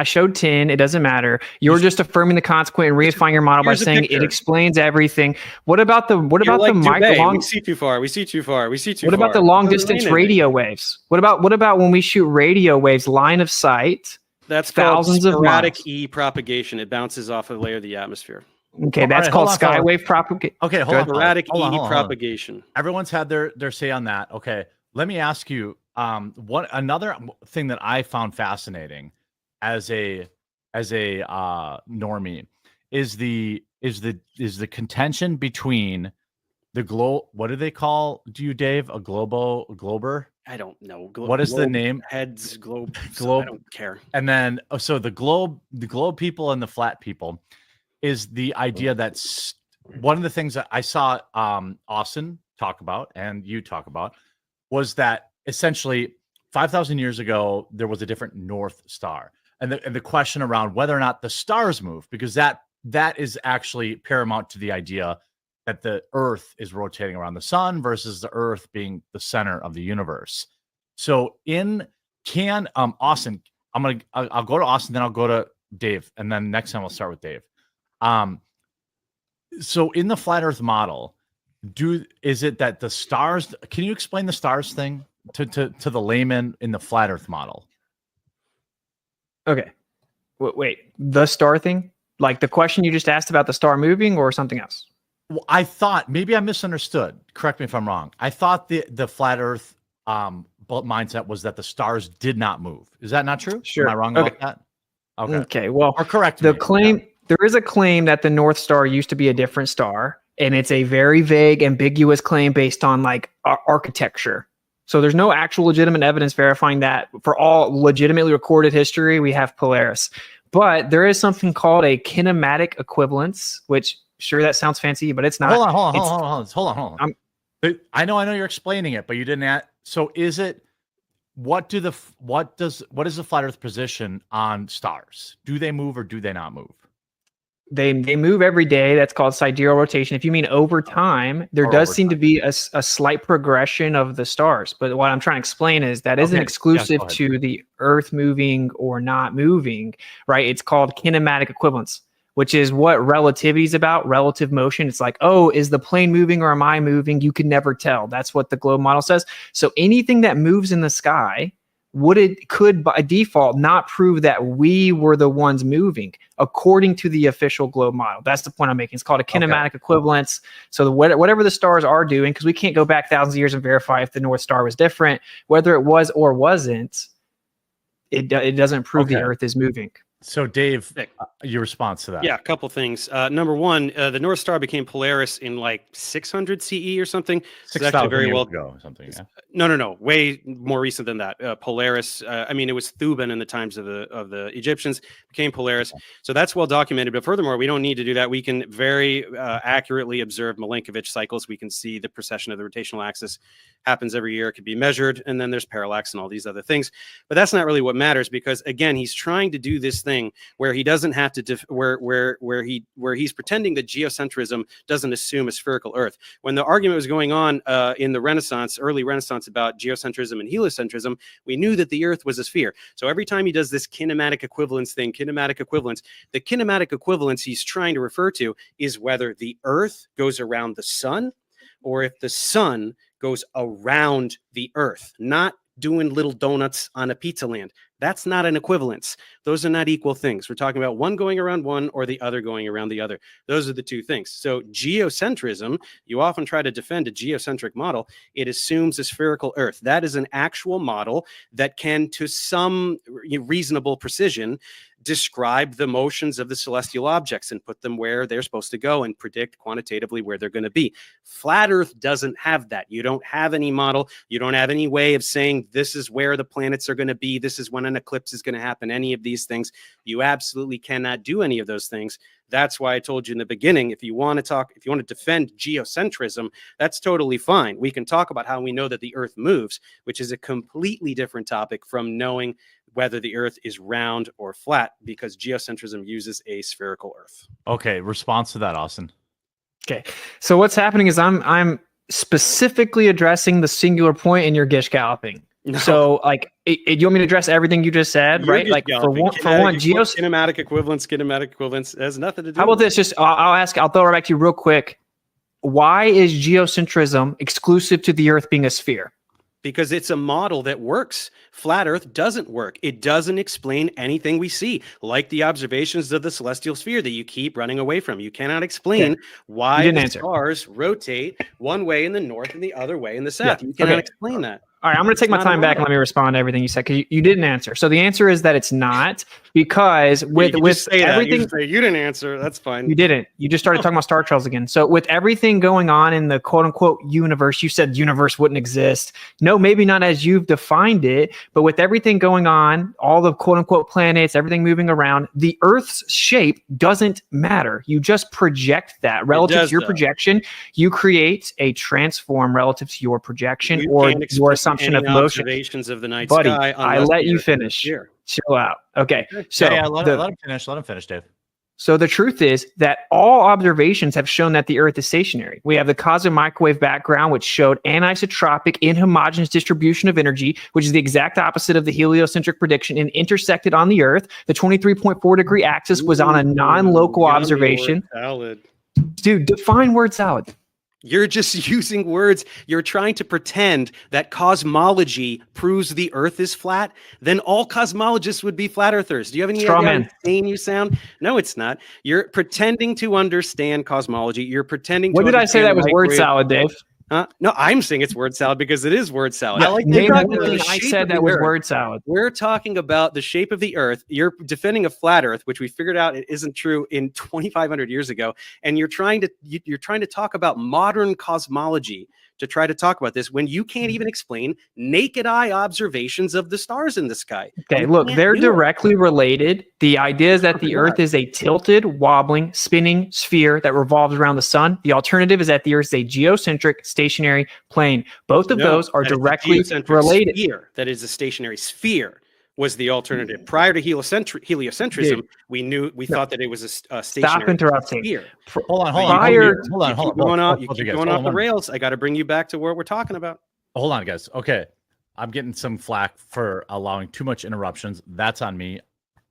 It doesn't matter. You're just affirming the consequent and reifying your model by saying it explains everything. What about the We see too far. What about the long distance radio waves? What about when we shoot radio waves line of sight? That's thousands of sporadic E propagation. It bounces off a layer of the atmosphere. Okay, that's called skywave propagation. Okay, hold on. Sporadic E propagation. Everyone's had their say on that. Okay, let me ask you. Another thing that I found fascinating as a normie is the contention between the what do they call you, Dave? A glober? I don't know. What is the name? Heads, globe. Globe. I don't care. And then so the globe people and the flat people is the idea that's one of the things that I saw Austin talk about and you talk about was that essentially 5,000 years ago, there was a different North Star. And the question around whether or not the stars move, because that is actually paramount to the idea that the Earth is rotating around the sun versus the Earth being the center of the universe. So Austin, I'll go to Austin, then I'll go to Dave, and then next time I'll start with Dave. So in the flat Earth model, is it that the stars, can you explain the stars thing to the layman in the flat Earth model? Okay. Wait, the star thing? Like the question you just asked about the star moving or something else? Well, I thought, maybe I misunderstood. Correct me if I'm wrong. I thought the flat Earth mindset was that the stars did not move. Is that not true? Sure. Am I wrong about that? Okay. Well, or correct the me. claim. Yeah. There is a claim that the North Star used to be a different star, and it's a very vague, ambiguous claim based on like architecture. So there's no actual legitimate evidence verifying that. For all legitimately recorded history, we have Polaris. But there is something called a kinematic equivalence, which sure that sounds fancy, but it's not. Hold on. I know you're explaining it, but you didn't add. So is it what is the flat Earth position on stars? Do they move or do they not move? They move every day. That's called sidereal rotation. If you mean over time, there does seem to be a slight progression of the stars. But what I'm trying to explain is that isn't exclusive to the Earth moving or not moving, right? It's called kinematic equivalence, which is what relativity is about, relative motion. It's like, oh, is the plane moving or am I moving? You can never tell. That's what the globe model says. So anything that moves in the sky could by default not prove that we were the ones moving according to the official globe model. That's the point I'm making. It's called a kinematic equivalence. So whatever the stars are doing, because we can't go back thousands of years and verify if the North Star was different, whether it was or wasn't, it doesn't prove the Earth is moving. So, Dave, Nick. Your response to that? Yeah, a couple things. Number one, the North Star became Polaris in like 600 CE or something. So it's actually 6,000 very years well ago or something. Yeah. No. Way more recent than that. Polaris. I mean, it was Thuban in the times of the Egyptians. Became Polaris. So that's well documented. But furthermore, we don't need to do that. We can very accurately observe Milankovitch cycles. We can see the precession of the rotational axis happens every year. It could be measured, and then there's parallax and all these other things. But that's not really what matters, because again, he's trying to do this thing where he doesn't have to where he's pretending that geocentrism doesn't assume a spherical Earth. When the argument was going on in the Renaissance, early Renaissance, about geocentrism and heliocentrism, we knew that the Earth was a sphere. So every time he does this kinematic equivalence thing, the kinematic equivalence he's trying to refer to is whether the Earth goes around the sun or if the sun goes around the Earth, not doing little donuts on a pizza land. That's not an equivalence. Those are not equal things. We're talking about one going around one or the other going around the other. Those are the two things. So geocentrism, you often try to defend a geocentric model. It assumes a spherical Earth. That is an actual model that can, to some reasonable precision, describe the motions of the celestial objects and put them where they're supposed to go and predict quantitatively where they're going to be. Flat Earth doesn't have that. You don't have any model. You don't have any way of saying this is where the planets are going to be. This is when an eclipse is going to happen. Any of these things. You absolutely cannot do any of those things. That's why I told you in the beginning, if you want to defend geocentrism, that's totally fine. We can talk about how we know that the Earth moves, which is a completely different topic from knowing whether the Earth is round or flat, because geocentrism uses a spherical Earth. Okay, response to that, Austin. Okay, so what's happening is I'm specifically addressing the singular point in your gish galloping. No. So, like, you want me to address everything you just said, right? Like, for one, kinematic equivalence has nothing to do. How about this? Just I'll throw it back to you real quick. Why is geocentrism exclusive to the Earth being a sphere? Because it's a model that works. Flat Earth doesn't work. It doesn't explain anything we see, like the observations of the celestial sphere that you keep running away from. You cannot explain why the stars rotate one way in the north and the other way in the south. Yeah. You cannot explain that. All right, I'm going to take my time back and let me respond to everything you said, because you didn't answer. So the answer is that it's not, because with everything you didn't answer. That's fine. You didn't. You just started talking about star trails again. So with everything going on in the quote unquote universe, you said universe wouldn't exist. No, maybe not as you've defined it, but with everything going on, all the quote unquote planets, everything moving around, the Earth's shape doesn't matter. You just project that relative to your projection. You create a transform relative to your projection or your assumption of motion. Observations of the night Buddy, sky. I let you finish. Chill out. Okay. So let him finish. Let him finish, Dave. So the truth is that all observations have shown that the Earth is stationary. We have the cosmic microwave background, which showed anisotropic inhomogeneous distribution of energy, which is the exact opposite of the heliocentric prediction, and intersected on the Earth. The 23.4 degree axis was on a non-local observation. Dude, define word salad. You're just using words. You're trying to pretend that cosmology proves the Earth is flat. Then all cosmologists would be flat earthers. Do you have any idea how insane you sound? No, it's not. You're pretending to understand cosmology. You're pretending to. What did I say that was word salad, Dave? No, I'm saying it's word salad because it is word salad. Yeah, I said that was word salad. We're talking about the shape of the Earth. You're defending a flat Earth, which we figured out it isn't true in 2,500 years ago, and you're trying to talk about modern cosmology to try to talk about this when you can't even explain naked eye observations of the stars in the sky. Okay, look, they're directly related. The idea is that the Earth is a tilted, wobbling, spinning sphere that revolves around the sun. The alternative is that the Earth is a geocentric, stationary plane. Both of those are directly related. That is a stationary sphere. Was the alternative prior to heliocentrism? We thought that it was a stationary. Stop interrupting. Sphere. Hold on. You keep going off the rails. I got to bring you back to what we're talking about. Hold on, guys. Okay, I'm getting some flack for allowing too much interruptions. That's on me.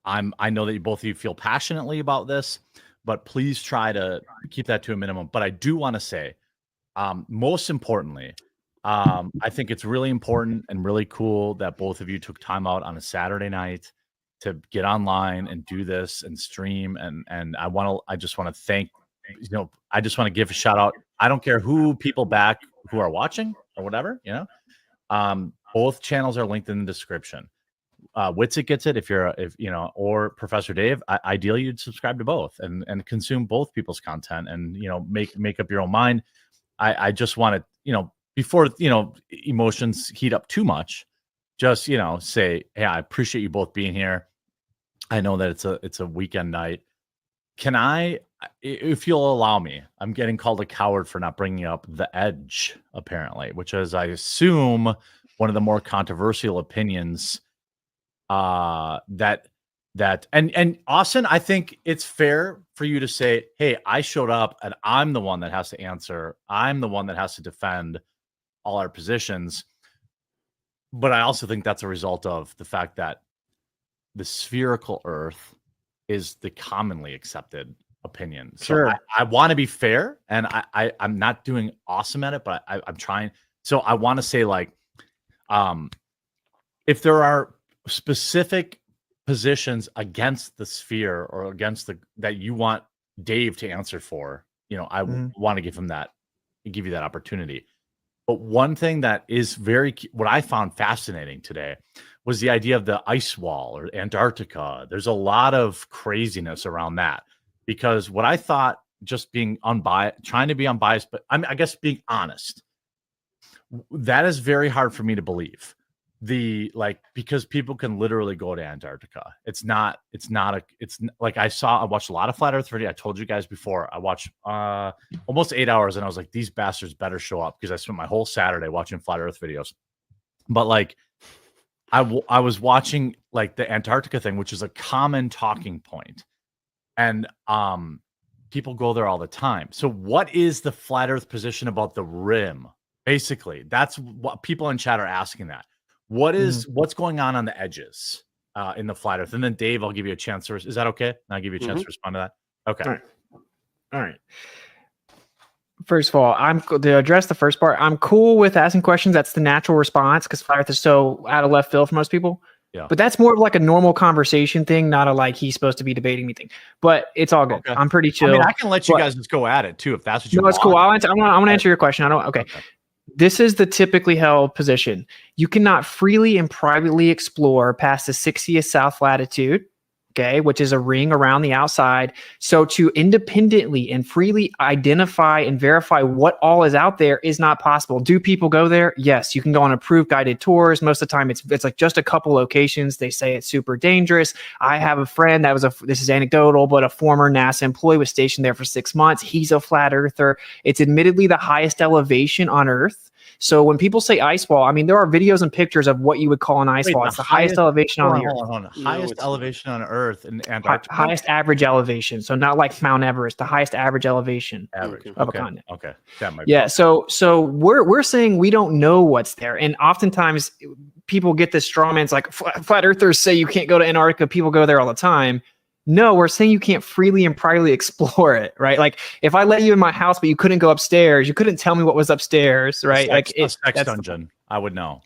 I know that both of you feel passionately about this, but please try to keep that to a minimum. But I do want to say, most importantly, I think it's really important and really cool that both of you took time out on a Saturday night to get online and do this and stream. And I just want to thank, I just want to give a shout out. I don't care who are watching or whatever, both channels are linked in the description. Witsit gets it, if you know, or Professor Dave, ideally you'd subscribe to both and consume both people's content and, you know, make up your own mind. I just want to, you know, before, you know, emotions heat up too much, just, you know, say, hey, I appreciate you both being here. I know that it's a weekend night. Can I, if you'll allow me, I'm getting called a coward for not bringing up The Edge, apparently, which is, I assume, one of the more controversial opinions that and Austin, I think it's fair for you to say, hey, I showed up and I'm the one that has to answer. I'm the one that has to defend all our positions. But I also think that's a result of the fact that the spherical Earth is the commonly accepted opinion. So Sure. I want to be fair, and I'm not doing awesome at it, but I'm trying. So I want to say, like, if there are specific positions against the sphere or against that you want Dave to answer for, you know, I want to give you that opportunity. But one thing that is what I found fascinating today was the idea of the ice wall or Antarctica. There's a lot of craziness around that, because what I thought, just being unbiased, trying to be unbiased, but I guess being honest, that is very hard for me to believe. Because people can literally go to Antarctica. It's like I watched a lot of Flat Earth video. I told you guys before, I watched almost 8 hours, and I was like, these bastards better show up, because I spent my whole Saturday watching Flat Earth videos. But like, I was watching like the Antarctica thing, which is a common talking point, and people go there all the time. So what is the Flat Earth position about the rim? Basically, that's what people in chat are asking. That what's going on the edges in the Flat Earth? And then Dave, I'll give you a chance to. Is that okay? I'll give you a chance to respond to that. Okay. All right. First of all, to address the first part, I'm cool with asking questions. That's the natural response, because Flat Earth is so out of left field for most people. Yeah. But that's more of like a normal conversation thing, not a like he's supposed to be debating me thing. But it's all good. Okay. I'm pretty chill. I mean, I can let you guys just go at it too, if that's what you want. No, it's cool. I'm going to answer your question. Okay. This is the typically held position. You cannot freely and privately explore past the 60th south latitude, okay, which is a ring around the outside. So to independently and freely identify and verify what all is out there is not possible. Do people go there? Yes, you can go on approved guided tours. Most of the time, it's like just a couple locations. They say it's super dangerous. I have a friend that this is anecdotal, but a former NASA employee was stationed there for 6 months. He's a flat earther. It's admittedly the highest elevation on Earth. So when people say ice wall, I mean, there are videos and pictures of what you would call an ice wall. It's the highest elevation on the Earth. Hold on. Highest elevation on Earth in Antarctica? Highest average elevation. So not like Mount Everest, the highest average elevation of a continent. Okay. That might be. So we're saying we don't know what's there. And oftentimes people get this straw man. It's like flat earthers say you can't go to Antarctica. People go there all the time. No, we're saying you can't freely and privately explore it, right? Like if I let you in my house, but you couldn't go upstairs, you couldn't tell me what was upstairs, right? Sex dungeon. I would know.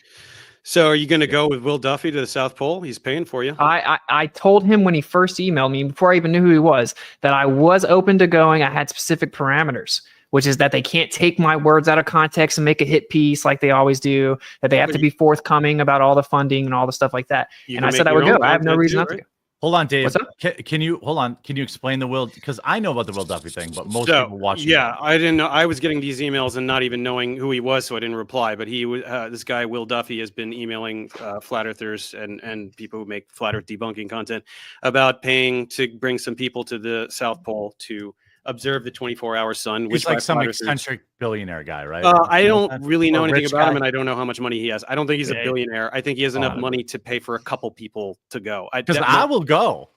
So are you going to go with Will Duffy to the South Pole? He's paying for you. I told him when he first emailed me, before I even knew who he was, that I was open to going. I had specific parameters, which is that they can't take my words out of context and make a hit piece like they always do, that they have to be forthcoming about all the funding and all the stuff like that. And I said I would go. I have no reason not to go. Hold on, Dave. Can you explain the Will? Because I know about the Will Duffy thing, but most people watching. Yeah, I didn't know. I was getting these emails and not even knowing who he was, so I didn't reply. But he was this guy, Will Duffy, has been emailing flat earthers and people who make flat Earth debunking content about paying to bring some people to the South Pole to observe the 24-hour sun. He's like some eccentric billionaire guy, right? I don't really know anything about him, and I don't know how much money he has. I don't think he's a billionaire. I think he has enough money to pay for a couple people to go. Because I will go.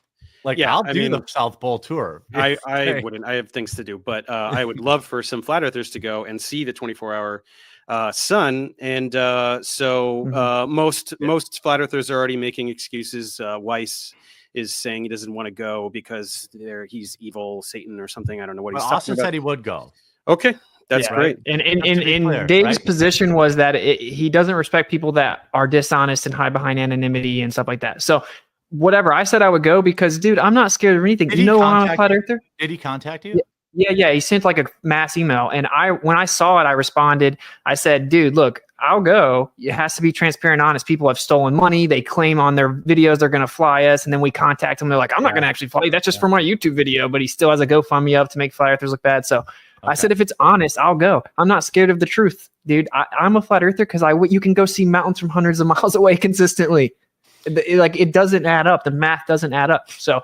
I'll do the South Pole tour. I wouldn't. I have things to do, but I would love for some flat earthers to go and see the 24-hour sun. And most flat earthers are already making excuses. Weiss is saying he doesn't want to go because he's evil, Satan or something. I don't know what he's talking Austin about. said he would go. Okay, that's great. And Dave's position was that he doesn't respect people that are dishonest and hide behind anonymity and stuff like that. So whatever, I said I would go because, dude, I'm not scared of anything. You know I'm a flat earther. Did he contact you? Yeah. He sent like a mass email. And when I saw it, I responded. I said, dude, look, I'll go. It has to be transparent, honest. People have stolen money. They claim on their videos they're going to fly us, and then we contact them. They're like, I'm not going to actually fly you. That's just for my YouTube video. But he still has a GoFundMe up to make flat earthers look bad. So I said, if it's honest, I'll go. I'm not scared of the truth, dude. I'm a flat earther because you can go see mountains from hundreds of miles away consistently. It doesn't add up. The math doesn't add up. So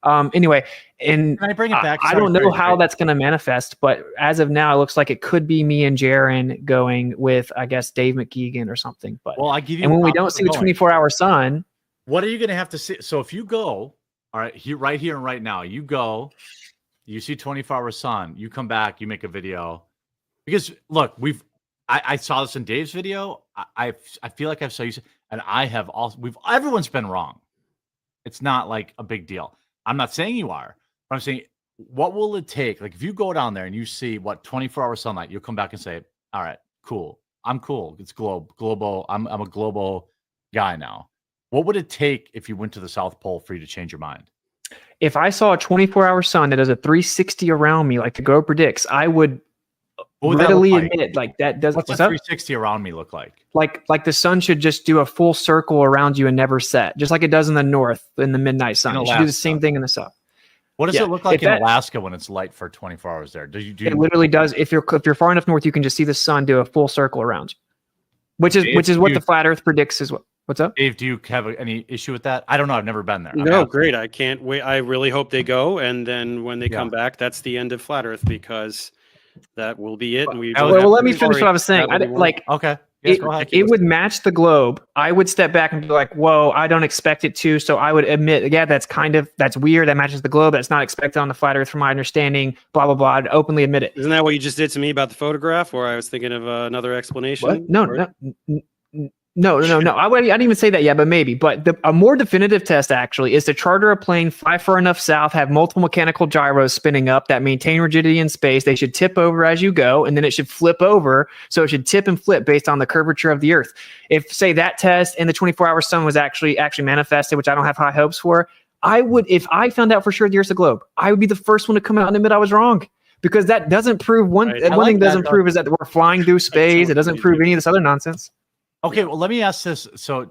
anyway, and Can I bring it back? I don't know how that's going to manifest, but as of now, it looks like it could be me and Jaron going with, I guess, Dave McKeegan or something. But well, I give you. And when we don't see the 24-hour sun, what are you going to have to see? So if you go, all right, right here and right now, you go, you see 24-hour sun, you come back, you make a video, because look, I saw this in Dave's video. I feel like I've saw you, and I have also. Everyone's been wrong. It's not like a big deal. I'm not saying you are, but I'm saying, what will it take? Like, if you go down there and you see 24-hour sunlight, you'll come back and say, all right, cool. I'm cool. It's global. I'm a global guy now. What would it take if you went to the South Pole for you to change your mind? If I saw a 24-hour sun that does a 360 around me, like the Go predicts, I would readily admit that does. What's a 360 around me look like? Like the sun should just do a full circle around you and never set, just like it does in the north in the midnight sun. It should do the same thing in the south. What does it look like in Alaska when it's light for 24 hours there? It literally does. If you're far enough north, you can just see the sun do a full circle around you, which is what the flat Earth predicts as well. What's up, Dave? Do you have any issue with that? I don't know. I've never been there. No, great. I can't wait. I really hope they go, and then when they come back, that's the end of flat Earth, because that will be it. And let me finish what I was saying. Okay. Yes, go ahead. It would match the globe. I would step back and be like, whoa, I don't expect it to. So I would admit, that's weird. That matches the globe. That's not expected on the flat Earth from my understanding, blah, blah, blah. I'd openly admit it. Isn't that what you just did to me about the photograph? Or I was thinking of another explanation? What? No. I didn't even say that yet, but maybe. But a more definitive test actually is to charter a plane, fly far enough south, have multiple mechanical gyros spinning up that maintain rigidity in space. They should tip over as you go, and then it should flip over. So it should tip and flip based on the curvature of the Earth. If, say, that test and the 24-hour sun was actually manifested, which I don't have high hopes for, if I found out for sure the Earth's a globe, I would be the first one to come out and admit I was wrong. Because that doesn't prove one thing doesn't prove is that we're flying through space. It doesn't prove any of this other nonsense. Okay, well, let me ask this. So,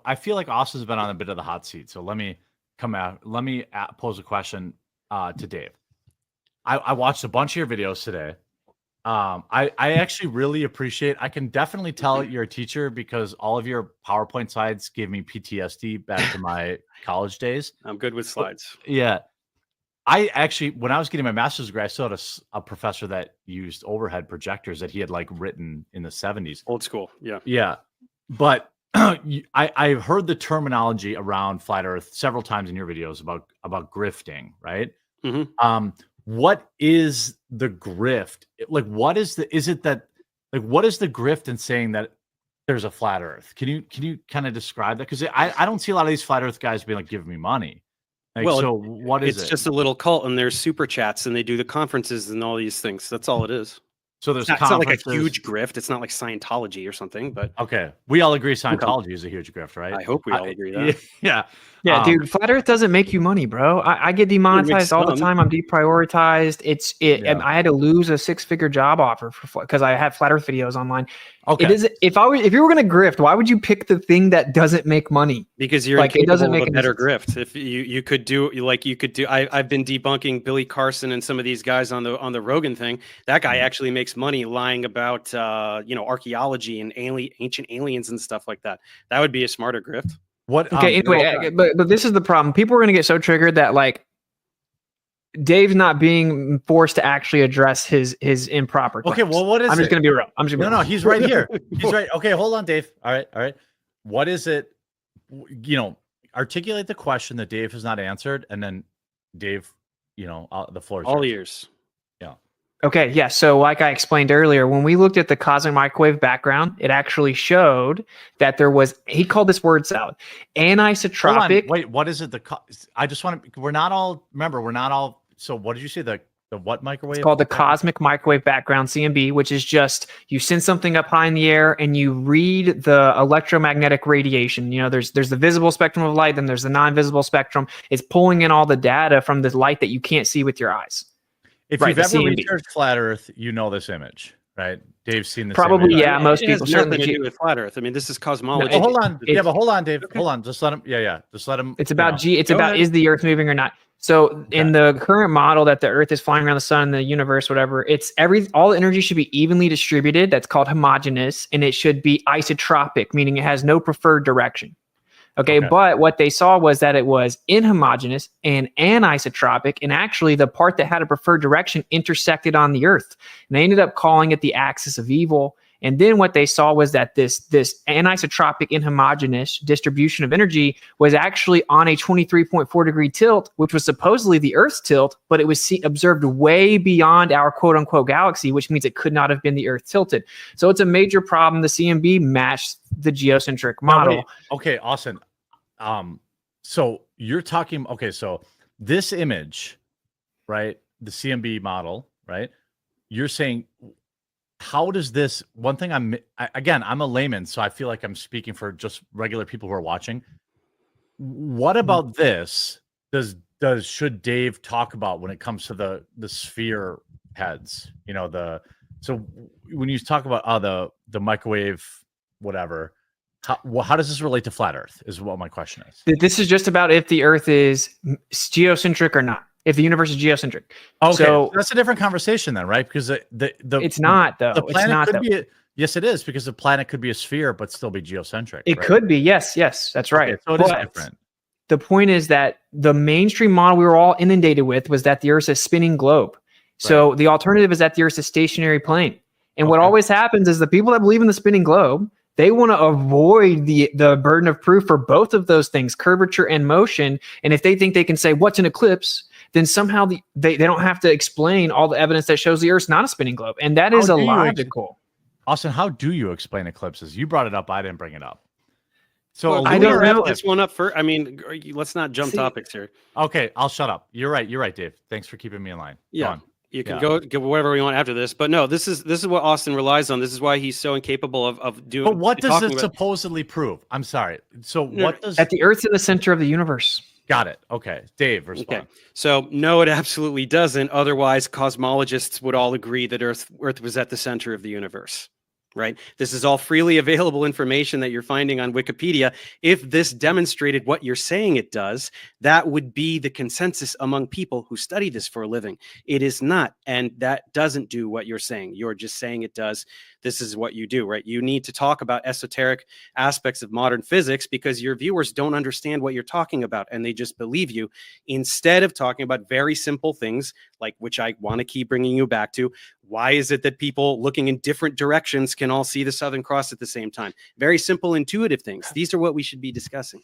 I feel like Austin's been on a bit of the hot seat. So let me pose a question to Dave. I watched a bunch of your videos today. I actually really appreciate. I can definitely tell you're a teacher because all of your PowerPoint slides gave me PTSD back to my college days. I'm good with slides. Yeah. I actually, when I was getting my master's degree, I still had a professor that used overhead projectors that he had written in the 70s. Old school. Yeah. Yeah. But I've heard the terminology around flat Earth several times in your videos about grifting, right? Mm-hmm. What is the grift? What is the grift in saying that there's a flat Earth? Can you kind of describe that? Because I don't see a lot of these flat Earth guys being give me money. So what is it? It's just a little cult, and there's super chats, and they do the conferences and all these things. That's all it is. So there's it's not like a huge grift. It's not like Scientology or something, but okay. We all agree Scientology is a huge grift, right? I hope we all agree that. Yeah. Yeah, dude, flat Earth doesn't make you money, bro. I get demonetized all the time. I'm deprioritized. I had to lose a 6-figure job offer because I had flat Earth videos online. Okay. If you were gonna grift, why would you pick the thing that doesn't make money? Because you're it doesn't make a better grift. If you could do I've been debunking Billy Carson and some of these guys on the Rogan thing. That guy actually makes money lying about archaeology and ancient aliens and stuff like that. That would be a smarter grift. Anyway, but this is the problem. People are going to get so triggered that Dave's not being forced to actually address his improper claims. Okay, well, what is it? I'm just going to be real. No, he's right here. He's right. Okay, hold on, Dave. All right. What is it? Articulate the question that Dave has not answered, and then Dave, the floor is all yours. ears. Yeah. Okay, yeah. So like I explained earlier, when we looked at the cosmic microwave background, it actually showed that there was, he called this word salad, anisotropic. Wait, what is it? I just want to, we're not all, so what did you say? The what microwave? It's called the cosmic microwave background, CMB, which is just, you send something up high in the air and you read the electromagnetic radiation. There's the visible spectrum of light, then there's the non-visible spectrum. It's pulling in all the data from the light that you can't see with your eyes. If you've ever researched flat Earth, you know this image. right? Dave's seen the Probably, same. yeah. Most It has people nothing certainly. to do with flat Earth. I mean, this is cosmology. Oh, hold on. It- Yeah, but hold on, Dave. Okay. Hold on. Just let him. Yeah. Just let him. It's about It's Go about ahead. is the Earth moving or not? So in the current model that the Earth is flying around the sun, the universe, whatever, all the energy should be evenly distributed. That's called homogeneous, and it should be isotropic, meaning it has no preferred direction. Okay, but what they saw was that it was inhomogeneous and anisotropic, and actually the part that had a preferred direction intersected on the Earth, and they ended up calling it the axis of evil. And then what they saw was that this anisotropic inhomogeneous distribution of energy was actually on a 23.4 degree tilt, which was supposedly the Earth's tilt, but it was observed way beyond our quote unquote galaxy, which means it could not have been the Earth tilted. So it's a major problem. The CMB matched the geocentric model. Wait. Okay, Austin. So you're talking. Okay, so this image, right? The CMB model, right? You're saying. How does this one thing I'm a layman, so I feel like I'm speaking for just regular people who are watching. What about this should Dave talk about when it comes to the sphere heads? You know, so when you talk about the microwave whatever, how does this relate to flat Earth is what my question is. This is just about if the Earth is geocentric or not. If the universe is geocentric. Okay, so that's a different conversation then, right? Because it's not though. The planet it's not could though. be yes, it is, because the planet could be a sphere but still be geocentric. It right? could be, yes, that's right. Okay, so it is different. The point is that the mainstream model we were all inundated with was that the Earth is a spinning globe. So the alternative is that the Earth is a stationary plane. And what always happens is the people that believe in the spinning globe, they want to avoid the burden of proof for both of those things, curvature and motion. And if they think they can say, what's an eclipse? Then somehow they don't have to explain all the evidence that shows the Earth's not a spinning globe. And that is illogical. Austin, how do you explain eclipses? You brought it up. I didn't bring it up. So I don't know. This one up first. I mean, let's not jump topics here. Okay, I'll shut up. You're right, Dave. Thanks for keeping me in line. Yeah. You can go whatever we want after this, but no, this is what Austin relies on. This is why he's so incapable of doing. But what does it supposedly prove? I'm sorry. So what does that the Earth's in the center of the universe? Got it. Okay, Dave, respond. Okay, so no, it absolutely doesn't. Otherwise, cosmologists would all agree that Earth was at the center of the universe. Right? This is all freely available information that you're finding on Wikipedia. If this demonstrated what you're saying it does, that would be the consensus among people who study this for a living. It is not, and that doesn't do what you're saying. You're just saying it does. This is what you do, right? You need to talk about esoteric aspects of modern physics because your viewers don't understand what you're talking about and they just believe you, instead of talking about very simple things like, which I want to keep bringing you back to. Why is it that people looking in different directions can all see the Southern Cross at the same time? Very simple, intuitive things. These are what we should be discussing.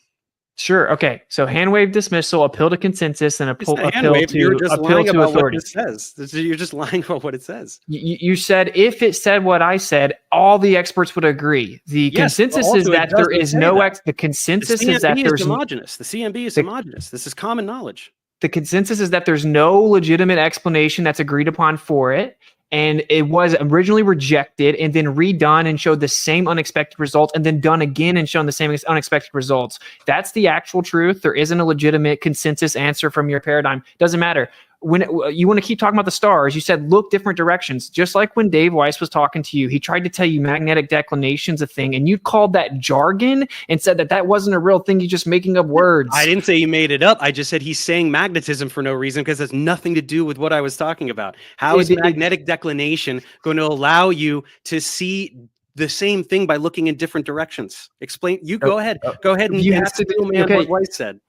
Sure. Okay. So hand wave dismissal, appeal to consensus, and appeal to authority. You're just lying about what it says. You're just lying about what it says. You said if it said what I said, all the experts would agree. The consensus is that there is no the consensus is that there's homogeneous. The CMB is homogeneous. This is common knowledge. The consensus is that there's no legitimate explanation that's agreed upon for it. And it was originally rejected and then redone and showed the same unexpected result and then done again and shown the same unexpected results. That's the actual truth. There isn't a legitimate consensus answer from your paradigm. Doesn't matter. When you want to keep talking about the stars, you said look different directions. Just like when Dave Weiss was talking to you, he tried to tell you magnetic declination's a thing, and you called that jargon and said that wasn't a real thing. You're just making up words. I didn't say you made it up. I just said he's saying magnetism for no reason because it's nothing to do with what I was talking about. How is magnetic declination going to allow you to see the same thing by looking in different directions? Explain. You go ahead. Go ahead and ask the man what Weiss said.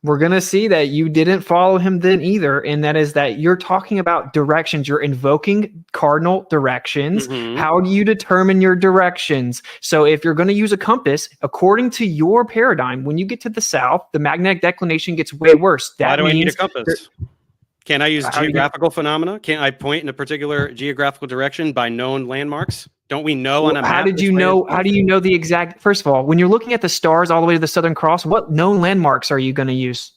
We're going to see that you didn't follow him then either. And that is that you're talking about directions. You're invoking cardinal directions. Mm-hmm. How do you determine your directions? So if you're going to use a compass, according to your paradigm, when you get to the south, the magnetic declination gets way worse. Why do I need a compass? Can I use geographical phenomena? Can I point in a particular geographical direction by known landmarks? Don't we know on a map? How do you know the exact? First of all, when you're looking at the stars all the way to the Southern Cross, what known landmarks are you going to use?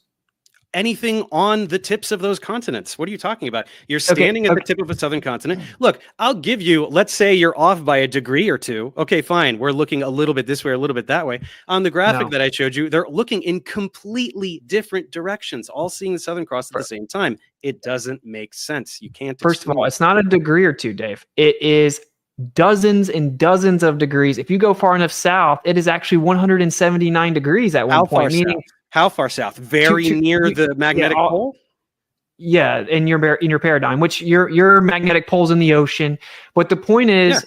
Anything on the tips of those continents. What are you talking about? You're standing at the tip of a southern continent. Look, I'll give you, let's say you're off by a degree or two. Okay, fine. We're looking a little bit this way, or a little bit that way. On the graphic that I showed you, they're looking in completely different directions, all seeing the Southern Cross at the same time. It doesn't make sense. You can't. First of all, it's not a degree or two, Dave. It is dozens and dozens of degrees. If you go far enough south, it is actually 179 degrees at one point. Meaning, how far south? Very near the magnetic pole. Yeah, in your paradigm, which your magnetic pole's in the ocean. But the point is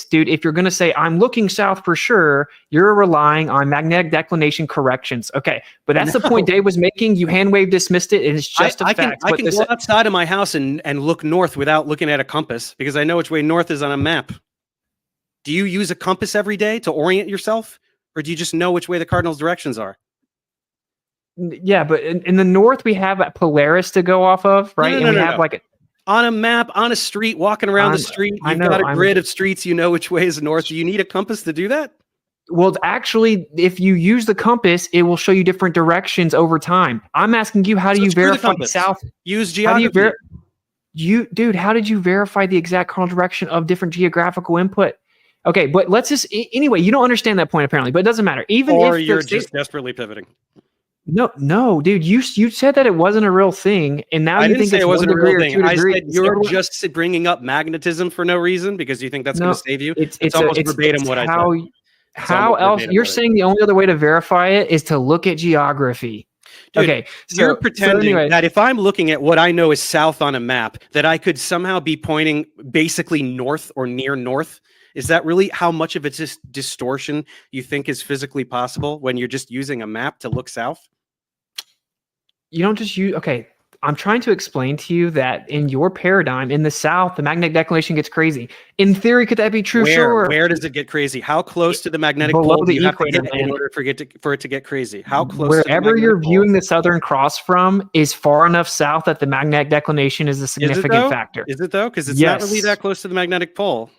dude, if you're gonna say I'm looking south for sure, you're relying on magnetic declination corrections. Okay, but that's the point Dave was making. You hand wave dismissed it, and it's just a fact. I can go outside of my house and look north without looking at a compass because I know which way north is on a map. Do you use a compass every day to orient yourself, or do you just know which way the cardinal directions are? Yeah, but in the north we have Polaris to go off of, right? No. Like on a map, on a street, walking around the street, you've got a grid of streets, you know which way is north. Do you need a compass to do that? Well, actually, if you use the compass, it will show you different directions over time. I'm asking you, how do you verify south? Use geography. Dude, how did you verify the exact cardinal direction of different geographical input? Okay, but let's just anyway. You don't understand that point apparently, but it doesn't matter. Or you're just desperately pivoting. No, dude. You said that it wasn't a real thing, and now you think it wasn't a real thing. I said you're just bringing up magnetism for no reason because you think that's going to save you. It's almost verbatim what I said. How else? You're saying the only other way to verify it is to look at geography. Dude, okay, so you're pretending that if I'm looking at what I know is south on a map, that I could somehow be pointing basically north or near north. Is that really how much of a distortion you think is physically possible when you're just using a map to look south? You don't just use, okay, I'm trying to explain to you that in your paradigm, in the south, the magnetic declination gets crazy. In theory, could that be true? Sure. Where does it get crazy? How close to the magnetic pole do you have to get in order for it to get crazy? How close? Wherever you're viewing the Southern Cross from is far enough south that the magnetic declination is a significant factor. Is it though? Because it's not really that close to the magnetic pole.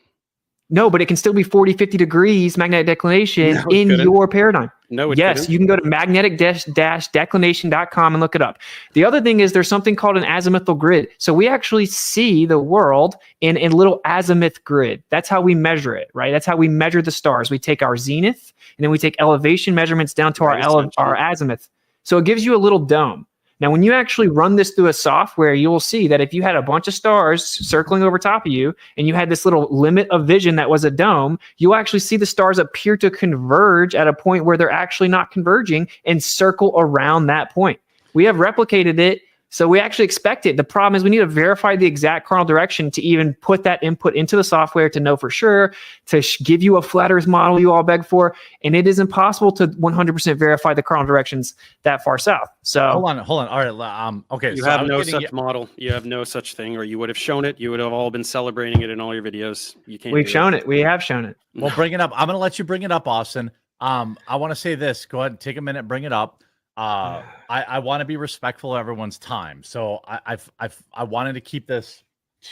No, but it can still be 40, 50 degrees magnetic declination in your paradigm. No, yes, you can go to magnetic-declination.com and look it up. The other thing is there's something called an azimuthal grid. So we actually see the world in a little azimuth grid. That's how we measure it, right? That's how we measure the stars. We take our zenith, and then we take elevation measurements down to our azimuth. So it gives you a little dome. Now, when you actually run this through a software, you will see that if you had a bunch of stars circling over top of you and you had this little limit of vision that was a dome, you'll actually see the stars appear to converge at a point where they're actually not converging and circle around that point. We have replicated it, so we actually expect it. The problem is we need to verify the exact cardinal direction to even put that input into the software to know for sure, to give you a flat Earth model you all beg for, and it is impossible to 100% verify the cardinal directions that far south. So hold on. All right, okay. You have no such model. You have no such thing, or you would have shown it. You would have all been celebrating it in all your videos. You can't. We've shown it. We have shown it. Well, bring it up. I'm going to let you bring it up, Austin. I want to say this. Go ahead, take a minute, bring it up. I want to be respectful of everyone's time, so I wanted to keep this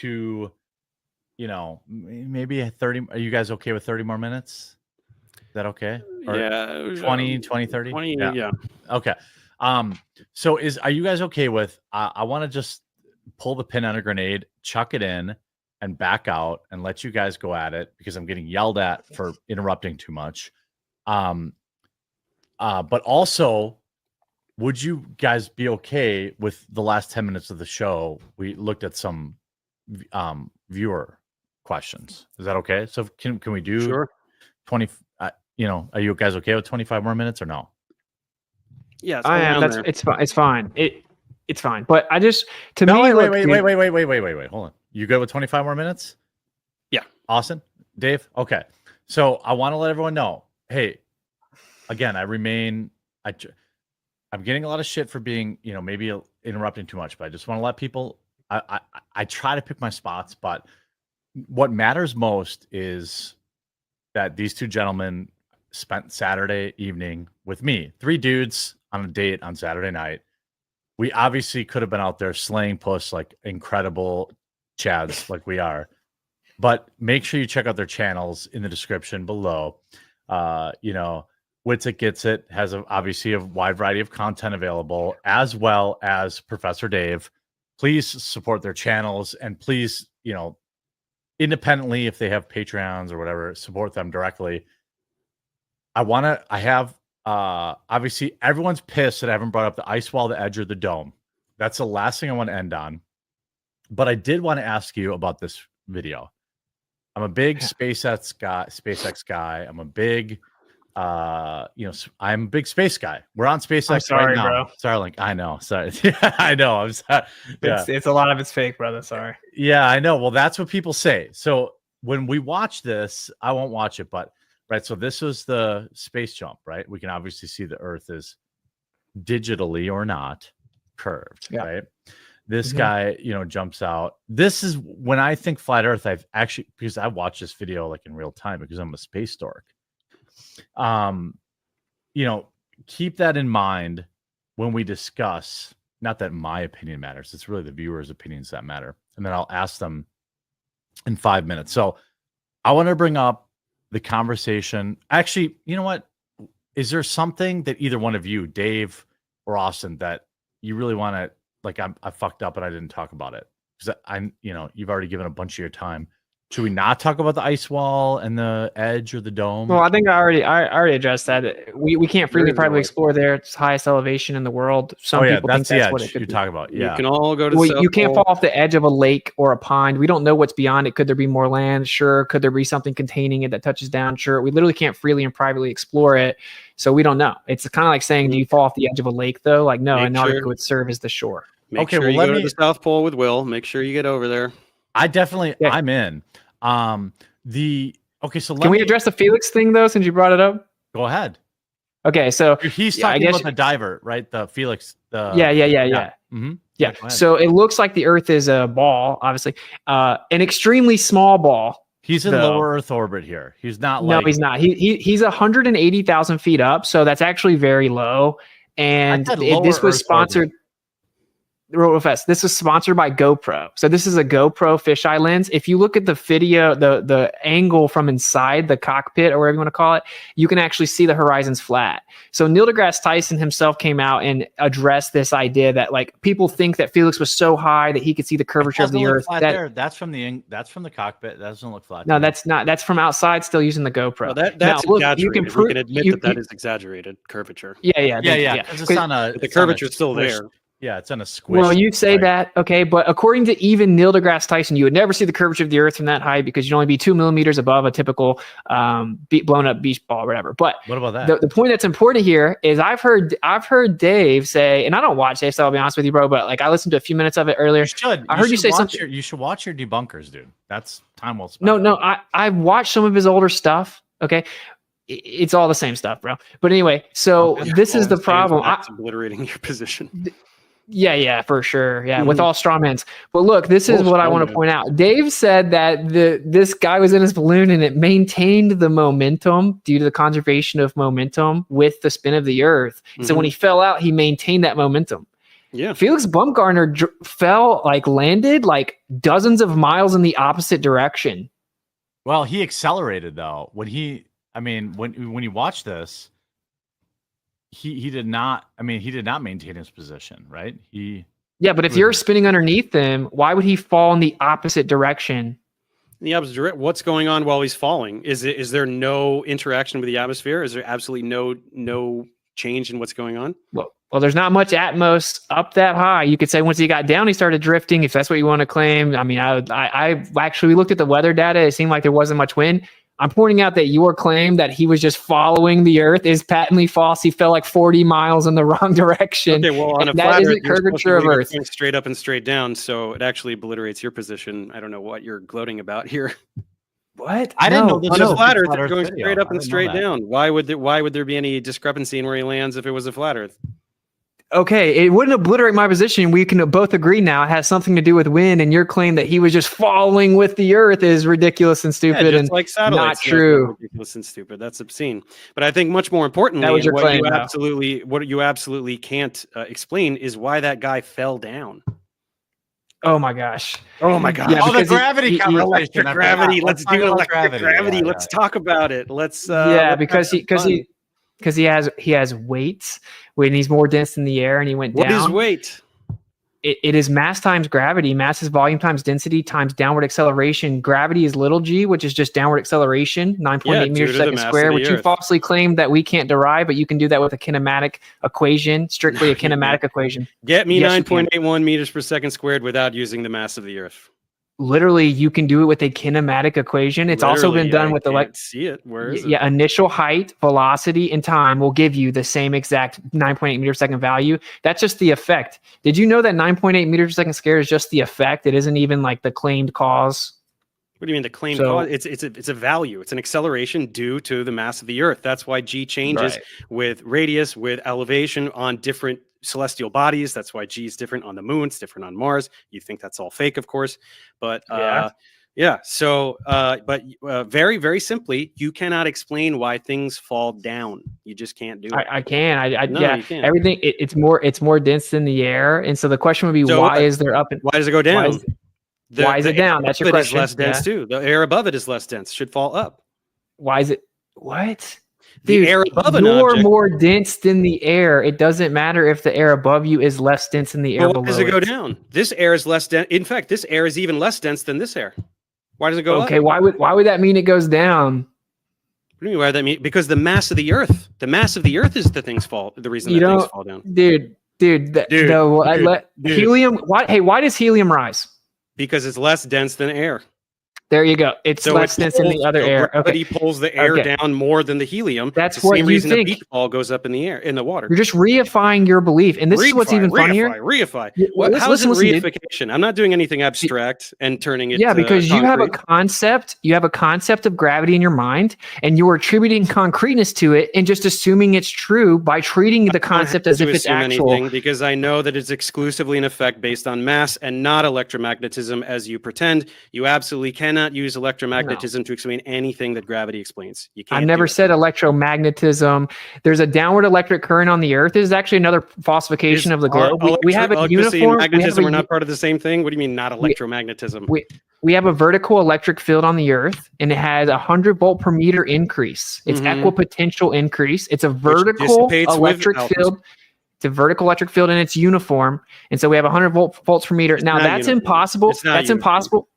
to, maybe 30. Are you guys okay with 30 more minutes? Is that okay? Or yeah, 20, 30. 20, yeah. Okay. So are you guys okay with? I want to just pull the pin on a grenade, chuck it in, and back out, and let you guys go at it because I'm getting yelled at for interrupting too much. But also, would you guys be okay with the last 10 minutes of the show? We looked at some viewer questions. Is that okay? So can we do 20? Are you guys okay with 25 more minutes or no? Yeah, I am. It's fine. It's fine. It's fine. But I just wait. Hold on. You good with 25 more minutes? Yeah. Austin, Dave. Okay. So I want to let everyone know. Hey, again, I'm getting a lot of shit for being, maybe interrupting too much, but I just want to let people, I try to pick my spots, but what matters most is that these two gentlemen spent Saturday evening with me, 3 dudes on a date on Saturday night. We obviously could have been out there slaying puss like incredible chads like we are, but make sure you check out their channels in the description below. Witsit Gets It has obviously a wide variety of content available, as well as Professor Dave. Please support their channels, and please, independently, if they have Patreons or whatever, support them directly. Obviously everyone's pissed that I haven't brought up the ice wall, the edge, or the dome. That's the last thing I want to end on. But I did want to ask you about this video. I'm a big SpaceX guy. I'm a big I'm a big space guy. We're on SpaceX I'm sorry, right now. bro. Starlink. I know. Sorry. I know. I'm sorry. Yeah. It's a lot of it's fake, brother. Sorry. Yeah, I know. Well, that's what people say. So when we watch this, I won't watch it, but right. So this was the space jump, right? We can obviously see the Earth is digitally or not curved, Yeah. right? This Mhm. guy, jumps out. This is when I think flat Earth, I've actually, because I watched this video like in real time because I'm a space dork. Keep that in mind when we discuss, not that my opinion matters, it's really the viewers' opinions that matter. And then I'll ask them in 5 minutes. So I want to bring up the conversation. Actually, you know what? Is there something that either one of you, Dave or Austin, that you really want to, like, I fucked up and I didn't talk about it? Because you've already given a bunch of your time. Should we not talk about the ice wall and the edge or the dome? Well, I think I already addressed that. We can't freely privately explore there. It's highest elevation in the world. Some people think that's what it could you're be. talking about. Yeah, You can all go to Well, the South you can't Pole. fall off the edge of a lake or a pond. We don't know what's beyond it. Could there be more land? Sure. Could there be something containing it that touches down? Sure. We literally can't freely and privately explore it, so we don't know. It's kind of like saying, do you fall off the edge of a lake though? Like, no, Antarctica would serve as the shore. Make sure you go to the South Pole with Will. Make sure you get over there. I'm in. So can we address the Felix thing though, since you brought it up? Go ahead. Okay, so he's talking about the diver, right? The Felix. Yeah. Mm-hmm. Yeah. So it looks like the Earth is a ball, obviously, an extremely small ball. He's in lower Earth orbit here. He's not. No, he's not. He's 180,000 feet up, so that's actually very low. And this was sponsored. Real fast. This is sponsored by GoPro. So this is a GoPro fisheye lens. If you look at the video, the angle from inside the cockpit or whatever you want to call it, you can actually see the horizon's flat. So Neil deGrasse Tyson himself came out and addressed this idea that like people think that Felix was so high that he could see the curvature of the Earth. That's from the cockpit. That doesn't look flat. No, that's not. That's from outside, still using the GoPro. Well, that's exaggerated. We can admit that is exaggerated curvature. Yeah. Because it's on the curvature's still there. Yeah, it's on a squish. Well, you say that, okay, but according to even Neil deGrasse Tyson, you would never see the curvature of the Earth from that height because you'd only be 2 millimeters above a typical blown up beach ball or whatever. But what about that? The point that's important here is I've heard Dave say, and I don't watch Dave, so I'll be honest with you, bro, but like I listened to a few minutes of it earlier. I heard you say something. You should watch your debunkers, dude. That's time well spent. No, I've watched some of his older stuff. Okay. It's all the same stuff, bro. But anyway, so this is the problem. That's obliterating your position. Yeah, for sure. Yeah, with all straw mans. But look, this is what I want to point out. Dave said that this guy was in his balloon and it maintained the momentum due to the conservation of momentum with the spin of the Earth. So when he fell out, he maintained that momentum. Yeah. Felix Baumgartner landed like dozens of miles in the opposite direction. Well, he accelerated though. When you watch this, he did not maintain his position, right? But if you're spinning underneath him, why would he fall in the opposite direction? The opposite direction. What's going on while he's falling? Is there no interaction with the atmosphere? Is there absolutely no change in what's going on? Well, there's not much atmos up that high. You could say once he got down, he started drifting, if that's what you want to claim. I mean, I actually looked at the weather data. It seemed like there wasn't much wind. I'm pointing out that your claim that he was just following the Earth is patently false. He fell like 40 miles in the wrong direction. Okay, well, on a that flat isn't curvature of Earth. Straight up and straight down, so it actually obliterates your position. I don't know what you're gloating about here. What? I didn't know this on was a flat Earth. Earth Going video. straight up and straight down. Why would there be any discrepancy in where he lands if it was a flat Earth? Okay, it wouldn't obliterate my position. We can both agree now it has something to do with wind, and your claim that he was just following with the Earth is ridiculous and stupid and like satellites, not true. Ridiculous and stupid. That's obscene. But I think much more importantly, that was your claim, what you absolutely can't explain is why that guy fell down. Oh my gosh! Yeah, the gravity conversation. Electric gravity. Let's do electric gravity. Let's talk about it. Let's. Because he has weight when he's more dense in the air and he went down. What is weight? It is mass times gravity. Mass is volume times density times downward acceleration. Gravity is little g, which is just downward acceleration, 9.8 meters per second square, which you falsely claimed that we can't derive, but you can do that with a kinematic equation, strictly a kinematic equation. Get me 9.81 meters per second squared without using the mass of the Earth. literally you can do it with a kinematic equation. It's also been done with see it. Where is it? Yeah, initial height, velocity, and time will give you the same exact 9.8 meter second value. That's just the effect. Did you know that 9.8 meters per second squared is just the effect? It isn't even like the claimed cause. What do you mean the claimed cause? It's a value. It's an acceleration due to the mass of the Earth. That's why G changes with radius, with elevation on different celestial bodies. That's why G is different on the moon. It's different on Mars. You think that's all fake, of course, but So, very, very simply, you cannot explain why things fall down. You just can't do it. I can. You can't. Everything. It's more dense than the air, and so the question would be, why is there up? And why does it go down? Why is it down? That's your question. It is less dense too. The air above it is less dense. Should fall up. Why is it? What? The air above an you're object. more dense than the air. It doesn't matter if the air above you is less dense than the air below. Why does it go down? This air is less dense. In fact, this air is even less dense than this air. Why does it go up? Okay, why would that mean it goes down? What do you mean, why would that mean? Because the mass of the Earth is the things fall. The reason that things fall down. Helium. Why does helium rise? Because it's less dense than air. There you go. It's less dense than the other air. Gravity pulls the air down more than the helium. That's what you reason think. The beach ball goes up in the air, in the water. You're just reifying your belief, and this is what's even funnier. Reify. How is it reification? I'm not doing anything abstract and turning it. Yeah, because concrete. you have a concept. You have a concept of gravity in your mind, and you are attributing concreteness to it, and just assuming it's true by treating the concept as if it's actual. Because I know that it's exclusively an effect based on mass and not electromagnetism, as you pretend. You absolutely cannot use electromagnetism to explain anything that gravity explains. You can't. I never said electromagnetism. There's a downward electric current on the Earth. This is actually another falsification of the globe. We have a uniform. Magnetism are not part of the same thing. What do you mean, not electromagnetism? We have a vertical electric field on the Earth, and it has 100 volt per meter increase. It's equipotential increase. It's a vertical electric field. It's a vertical electric field, and it's uniform. And so we have 100 volts per meter. Now that's impossible. That's impossible.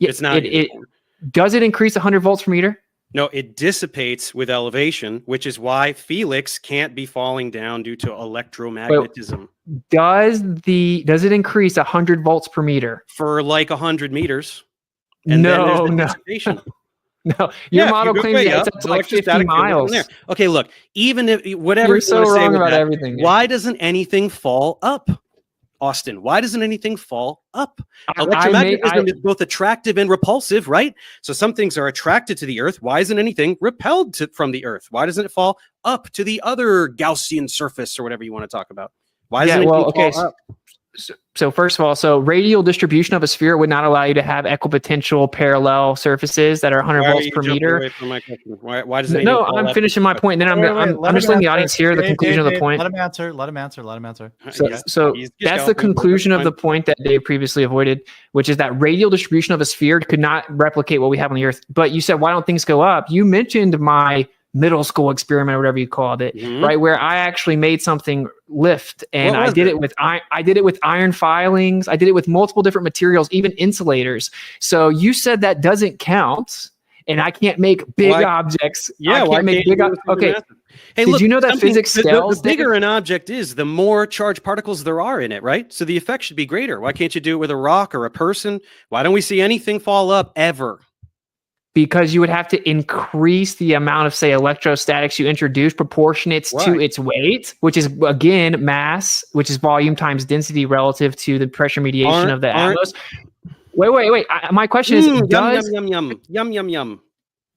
It's not. Does it increase 100 volts per meter? No, it dissipates with elevation, which is why Felix can't be falling down due to electromagnetism. Does it increase 100 volts per meter for like 100 meters? And no. No, your model claims it's up to like 50 miles. Okay, look, even if whatever you're so wrong about everything. Why doesn't anything fall up? Austin, why doesn't anything fall up? Electromagnetism is both attractive and repulsive, right? So some things are attracted to the Earth. Why isn't anything repelled from the Earth? Why doesn't it fall up to the other Gaussian surface or whatever you want to talk about? Why doesn't anything fall up? So first of all, radial distribution of a sphere would not allow you to have equipotential parallel surfaces that are 100 volts per meter. Why does it? No, I'm finishing my point. Then I'm just letting the audience hear the conclusion of the point. Let him answer. So that's the conclusion of the point that Dave previously avoided, which is that radial distribution of a sphere could not replicate what we have on the Earth. But you said, why don't things go up? You mentioned my middle school experiment or whatever you called it, right? Where I actually made something lift, and I did it with iron filings. I did it with multiple different materials, even insulators. So you said that doesn't count, and I can't make big objects. Yeah, I can't make big objects. Okay. Hey, did you know that physics scales? The bigger an object is, the more charged particles there are in it, right? So the effect should be greater. Why can't you do it with a rock or a person? Why don't we see anything fall up ever? Because you would have to increase the amount of, say, electrostatics you introduce proportionate to its weight, which is, again, mass, which is volume times density relative to the pressure mediation of the atmos. Wait. My question is, yum.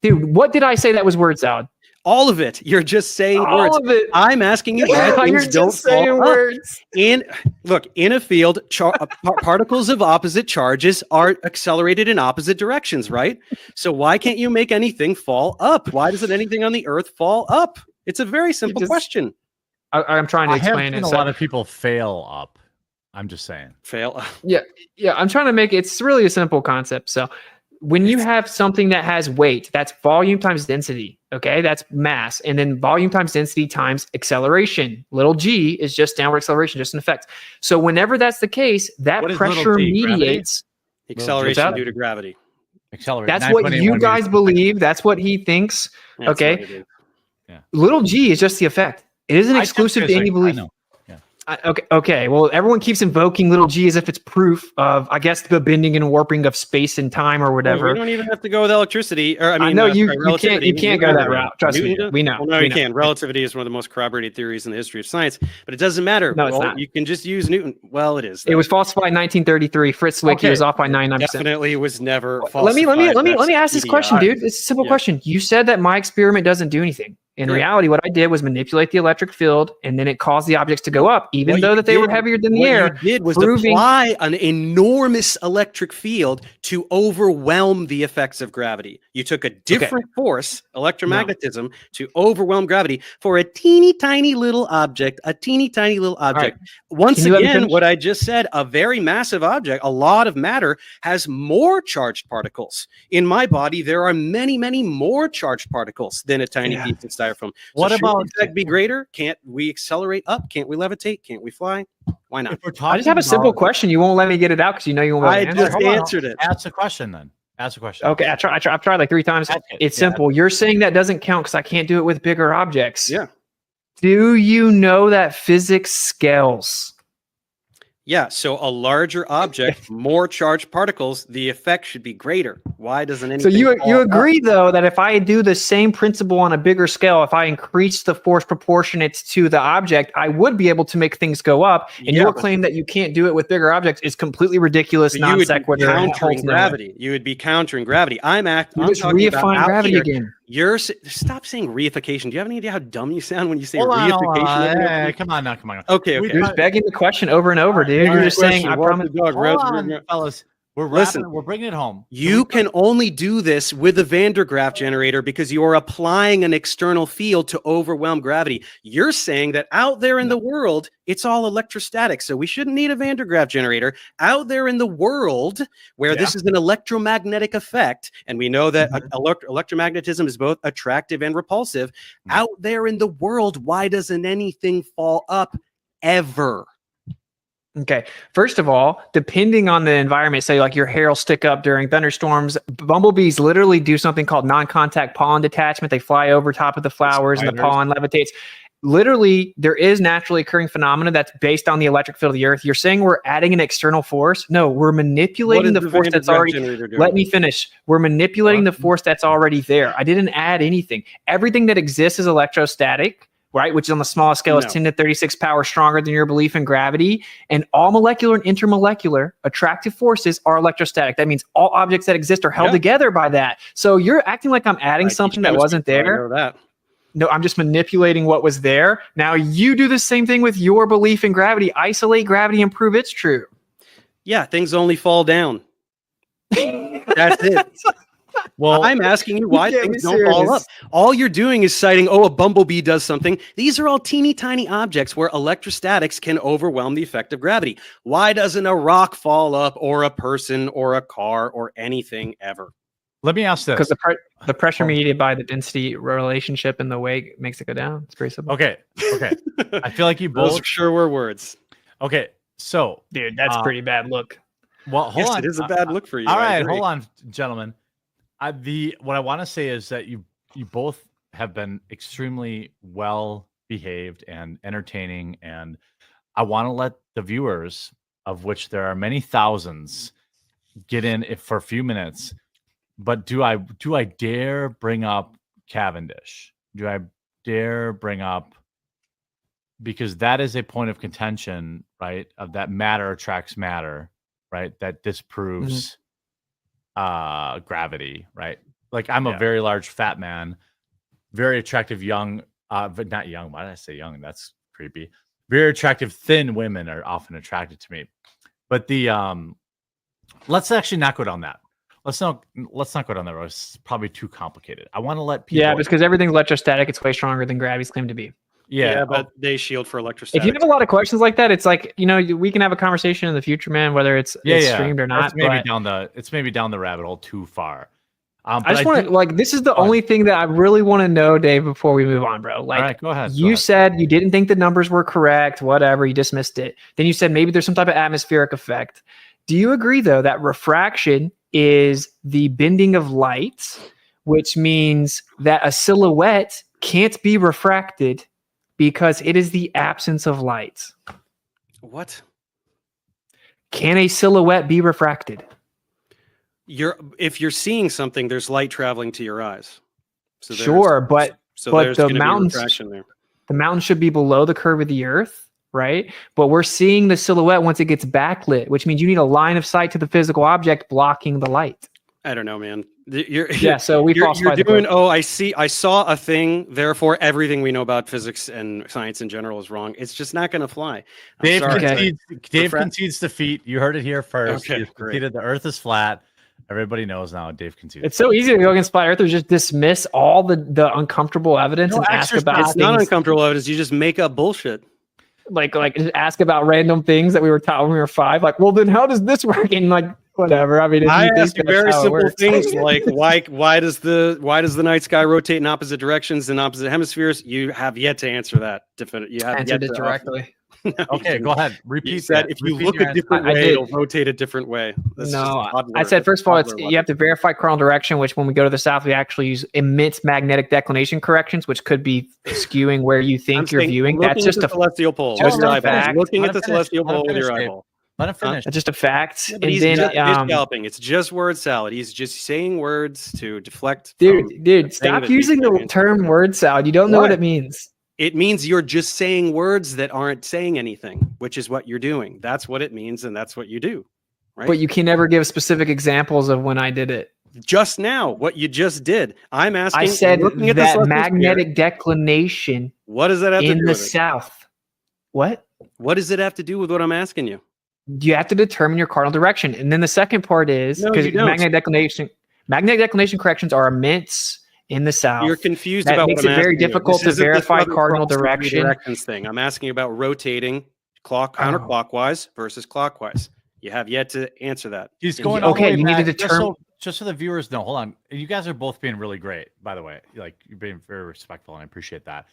Dude, what did I say that was word salad? All of it. You're just saying words. All of it. I'm asking you why things don't fall words. In a field, particles of opposite charges are accelerated in opposite directions, right? So why can't you make anything fall up? Why doesn't anything on the Earth fall up? It's a very simple question. I'm trying to explain it. A lot of people fail up. I'm just saying. Fail up. Yeah. I'm trying to make it. It's really a simple concept. So when you have something that has weight, that's volume times density. Okay, that's mass. And then volume times density times acceleration. Little g is just downward acceleration, just an effect. So whenever that's the case, that pressure mediates acceleration due to gravity. That's what you guys believe. That's what he thinks. Okay. Little g is just the effect. It isn't exclusive to any belief. Okay. Well, everyone keeps invoking little g as if it's proof of, I guess, the bending and warping of space and time or whatever. We don't even have to go with electricity. Or I know you can't go that route. Trust me. We know. Well, no, we you know. can. Relativity is one of the most corroborated theories in the history of science, but it doesn't matter. No, it's not. You can just use Newton. Well, it is. It was falsified in 1933. Fritz Zwicky was off by 99%. Definitely was never Let me falsified. ask this question, dude. It's a simple question. You said that my experiment doesn't do anything. In reality, what I did was manipulate the electric field, and then it caused the objects to go up, even though that they were heavier than the air. What you did was apply an enormous electric field to overwhelm the effects of gravity. You took a different force, electromagnetism, to overwhelm gravity for a teeny tiny little object. Right. Once again, what I just said, a very massive object, a lot of matter, has more charged particles. In my body, there are many, many more charged particles than a tiny piece of styrofoam. What about the effect be greater? Can't we accelerate up? Can't we levitate? Can't we fly? Why not? I just have a simple question. You won't let me get it out because you know you won't. I just answered it. Ask the question then. Ask the question. Okay, I've tried like 3 times. It's simple. You're saying that doesn't count because I can't do it with bigger objects. Yeah. Do you know that physics scales? Yeah, so a larger object, more charged particles, the effect should be greater. Why doesn't anything? So you agree though that if I do the same principle on a bigger scale, if I increase the force proportionate to the object, I would be able to make things go up. And your claim that you can't do it with bigger objects is completely ridiculous, non sequitur. Countering gravity. You would be countering gravity. I'm talking about gravity again. Stop saying reification. Do you have any idea how dumb you sound when you say reification? reification? Hey, come on. Okay. You're just begging the question over and over, dude. You're just saying, I promise. Fellas. We're bringing it home. You can only do this with a Van der Graaf generator because you are applying an external field to overwhelm gravity. You're saying that out there in the world, it's all electrostatic. So we shouldn't need a Van der Graaf generator. Out there in the world where this is an electromagnetic effect, and we know that electromagnetism is both attractive and repulsive. Out there in the world, why doesn't anything fall up ever? Okay. First of all, depending on the environment, say like your hair will stick up during thunderstorms. Bumblebees literally do something called non-contact pollen detachment. They fly over top of the flowers and the pollen levitates. Literally, there is naturally occurring phenomena that's based on the electric field of the earth. You're saying we're adding an external force? No, we're manipulating the force that's already. Let me finish. We're manipulating the force that's already there. I didn't add anything. Everything that exists is electrostatic. Right, which is on the smallest scale is 10 to 36 power stronger than your belief in gravity. And all molecular and intermolecular attractive forces are electrostatic. That means all objects that exist are held together by that. So you're acting like I'm adding something that wasn't there. No, I'm just manipulating what was there. Now you do the same thing with your belief in gravity. Isolate gravity and prove it's true. Yeah, things only fall down. That's it. Well, I'm asking you why things don't fall up. All you're doing is citing, a bumblebee does something. These are all teeny tiny objects where electrostatics can overwhelm the effect of gravity. Why doesn't a rock fall up, or a person, or a car, or anything ever? Let me ask this. Because the pressure mediated by the density relationship in the wake makes it go down. It's pretty simple. Okay. I feel like you both sure were words. Okay, so dude, that's pretty bad look. Well, hold on. It is a bad look for you. All right, hold on, gentlemen. What I want to say is that you both have been extremely well behaved and entertaining, and I want to let the viewers, of which there are many thousands, get in for a few minutes. But do I dare bring up Cavendish? Do I dare bring up, because that is a point of contention, right? Of that matter attracts matter, right? That disproves gravity, right? Like I'm a very large fat man, very attractive young, but not young. Why did I say young? That's creepy. Very attractive thin women are often attracted to me. But let's actually not go down that. Let's not go down that road. It's probably too complicated. I want to let people. Yeah, because everything's electrostatic. It's way stronger than gravity's claimed to be. Yeah, but they shield for electrostatics. If you have a lot of questions like that, it's like, we can have a conversation in the future, man, whether it's streamed or not. It's maybe down the rabbit hole too far. I just want to this is the only thing that I really want to know, Dave, before we move on, bro. Like, all right, go ahead. You said you didn't think the numbers were correct, whatever, you dismissed it. Then you said maybe there's some type of atmospheric effect. Do you agree, though, that refraction is the bending of light, which means that a silhouette can't be refracted because it is the absence of light? What? Can a silhouette be refracted? If you're seeing something, there's light traveling to your eyes. So Sure, but there's the going to be mountains, refraction there. the mountain should be below the curve of the Earth, right? But we're seeing the silhouette once it gets backlit, which means you need a line of sight to the physical object blocking the light. I don't know, man. So we falsify the doing. globe. Oh, I saw a thing. Therefore, everything we know about physics and science in general is wrong. It's just not going to fly. Dave Okay. concedes defeat. You heard it here first. Okay, He great. conceded the Earth is flat. Everybody knows now. Dave conceded. It's so easy to go against flat earthers, just dismiss all the uncomfortable evidence No, and ask actually, about It's not things uncomfortable evidence. You just make up bullshit. like just ask about random things that we were taught when we were 5. Like, well, then how does this work? And like, whatever. I mean, if I you think ask you that's very how it simple works. things like why does the night sky rotate in opposite directions in opposite hemispheres? You have yet to answer that. You have Answered yet it to directly. Okay, go ahead. You Repeat said that. if you Repeat look your a answer. different I way, did. it'll rotate a different way. That's just No, an odd I word. said first of all, Toddler you have to verify cardinal direction, which when we go to the south, we actually use immense magnetic declination corrections, which could be skewing where you I'm think you're saying viewing. looking That's at just the a celestial pole. just with your a eyeballs. fact. Looking Let at the him finish. celestial Let him pole with your finish, Dave. eyeball. Let him finish. that's just a fact. Yeah, but And he's then, just galloping. It's just word salad. He's just saying words to deflect. dude, from dude, saying stop that using he's the saying. term word salad. You don't know what What? it means. It means you're just saying words that aren't saying anything, which is what you're doing. That's what it means, and that's what you do, right? But you can never give specific examples of when I did it. Just now, what you just did. I'm asking. I said looking at the that celestial magnetic sphere, declination what does that have to in do the with it? south. What? What does it have to do with what I'm asking you? You have to determine your cardinal direction. And then the second part is No, because you don't. magnetic declination corrections are immense in the south. You're confused That about makes what I'm it very asking you. difficult This to isn't this verify other cardinal cross and direction. directions thing. I'm asking about rotating counterclockwise versus clockwise. You have yet to answer that. He's And going you- all the Okay, way you need to back, determine- just so the viewers know. Hold on, you guys are both being really great, by the way. Like you're being very respectful, and I appreciate that.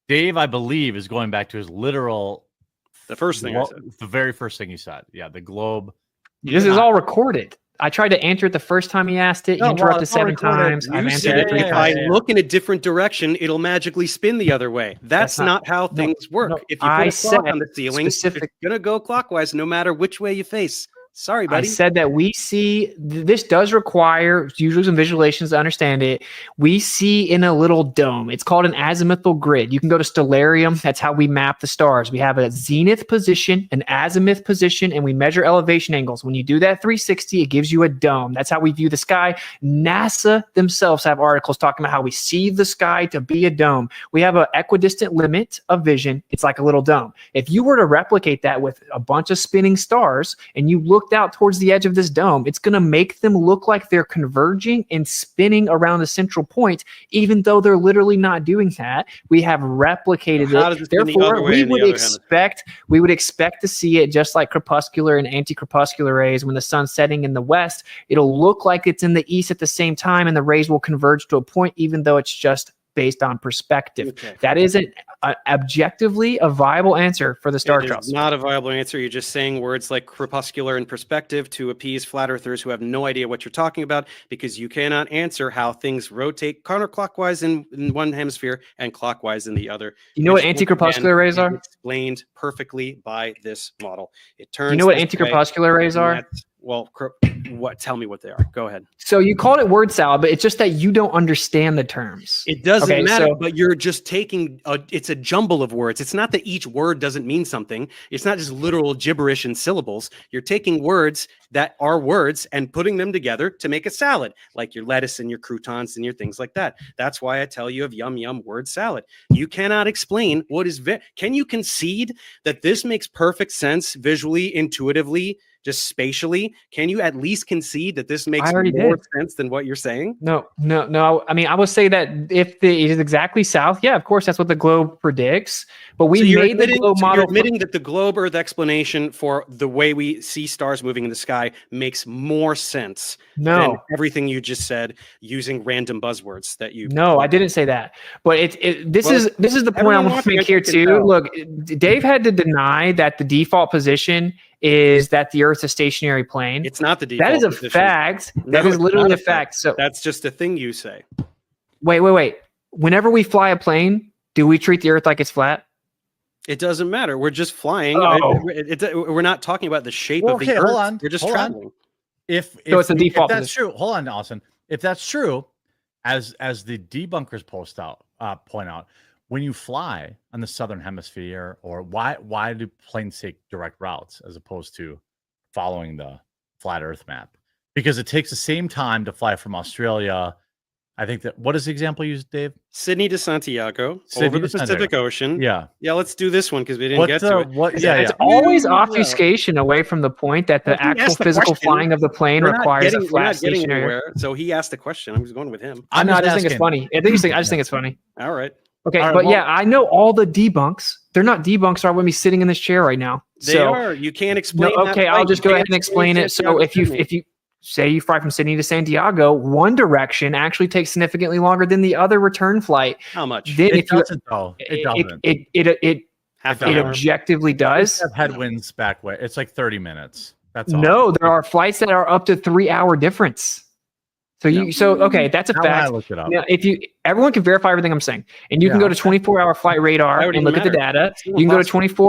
Dave, I believe, is going back to his literal. The first thing I said. The very first thing he said. Yeah, the globe. This is all recorded. I tried to answer it the first time he asked it. You No, well, interrupted it's all 7 recorded. times. You I've answered said it 3 if I times. look in a different direction, it'll magically spin the other way. That's not- not how no, things work. no, If you put I a clock said on the ceiling, specific- it's gonna go clockwise no matter which way you face. Sorry, I buddy. said that we see this does require usually some visualizations to understand it. We see in a little dome. It's called an azimuthal grid. You can go to Stellarium. That's how we map the stars. We have a zenith position, an azimuth position, and we measure elevation angles. When you do that 360, it gives you a dome. That's how we view the sky. NASA themselves have articles talking about how we see the sky to be a dome. We have an equidistant limit of vision. It's like a little dome. If you were to replicate that with a bunch of spinning stars and you looked out towards the edge of this dome, it's going to make them look like they're converging and spinning around a central point, even though they're literally not doing that. We have replicated How does it. it spin the Therefore, other way we in the would other expect to see it just like crepuscular and anti-crepuscular rays. When the sun's setting in the west, it'll look like it's in the east at the same time, and the rays will converge to a point, even though it's just based on perspective. Okay. That isn't objectively a viable answer for the star It trust. is not a viable answer. You're just saying words like crepuscular and perspective to appease flat earthers who have no idea what you're talking about, because you cannot answer how things rotate counterclockwise in one hemisphere and clockwise in the other. You know what Which, once anti-crepuscular again, rays is are? explained perfectly by this model. It turns. You know what this way, anti-crepuscular rays and are? that's- Well, what? Tell me what they are. Go ahead. So you called it word salad, but it's just that you don't understand the terms. It doesn't Okay, matter, so- but you're just taking it's a jumble of words. It's not that each word doesn't mean something. It's not just literal gibberish and syllables. You're taking words that are words and putting them together to make a salad, like your lettuce and your croutons and your things like that. That's why I tell you of yum yum word salad. You cannot explain what is can you concede that this makes perfect sense visually, intuitively, just spatially? Can you at least concede that this makes more sense than what you're saying? No. I mean, I would say that if it is exactly south, yeah, of course, that's what the globe predicts. But we made the globe model. You're admitting that the globe Earth explanation for the way we see stars moving in the sky makes more sense than everything you just said using random buzzwords that you. No, I didn't say that. But this is the point I want to make here too. Look, Dave had to deny that the default position is that the Earth's a stationary plane. It's not the default. That is a position. fact. No, That is it's literally not a fact. So that's just a thing you say. wait. Whenever we fly a plane, do we treat the Earth like it's flat? It doesn't matter. We're just flying. Oh. We're not talking about the shape Well, of the okay, Earth. hold on, We're just hold on. traveling. If it's the default that's position. true, hold on, Austin. If that's true, as the debunkers point out, when you fly on the southern hemisphere, or why do planes take direct routes as opposed to following the flat Earth map? Because it takes the same time to fly from Australia. I think that what is the example you used, Dave? Sydney to Santiago Sydney over to the Pacific Santiago. Ocean. Yeah. Yeah, let's do this one because we didn't get to it. It's always obfuscation away from the point that the actual physical flying of the plane requires a flat stationary. So he asked the question. I'm just going with him. I just think it's funny. I just think it's funny. All right. Okay, All right, but well- yeah, I know all the debunks. They're not debunks. Are with me sitting in this chair right now. They are. You can't explain. No, that okay, flight. I'll just You go can't ahead and explain it. So if you say you fly from Sydney to Santiago, one direction actually takes significantly longer than the other return flight. How much? Then It doesn't though. It doesn't. Half It an hour. objectively does. Have headwinds back way. It's like 30 minutes. That's all. No, there are flights that are up to 3-hour difference. So okay, that's a How would I fact. look it up? Now, everyone can verify everything I'm saying, and you can Yeah, go to 24-hour flight radar That would and look at the even data. It's You can go to impossible.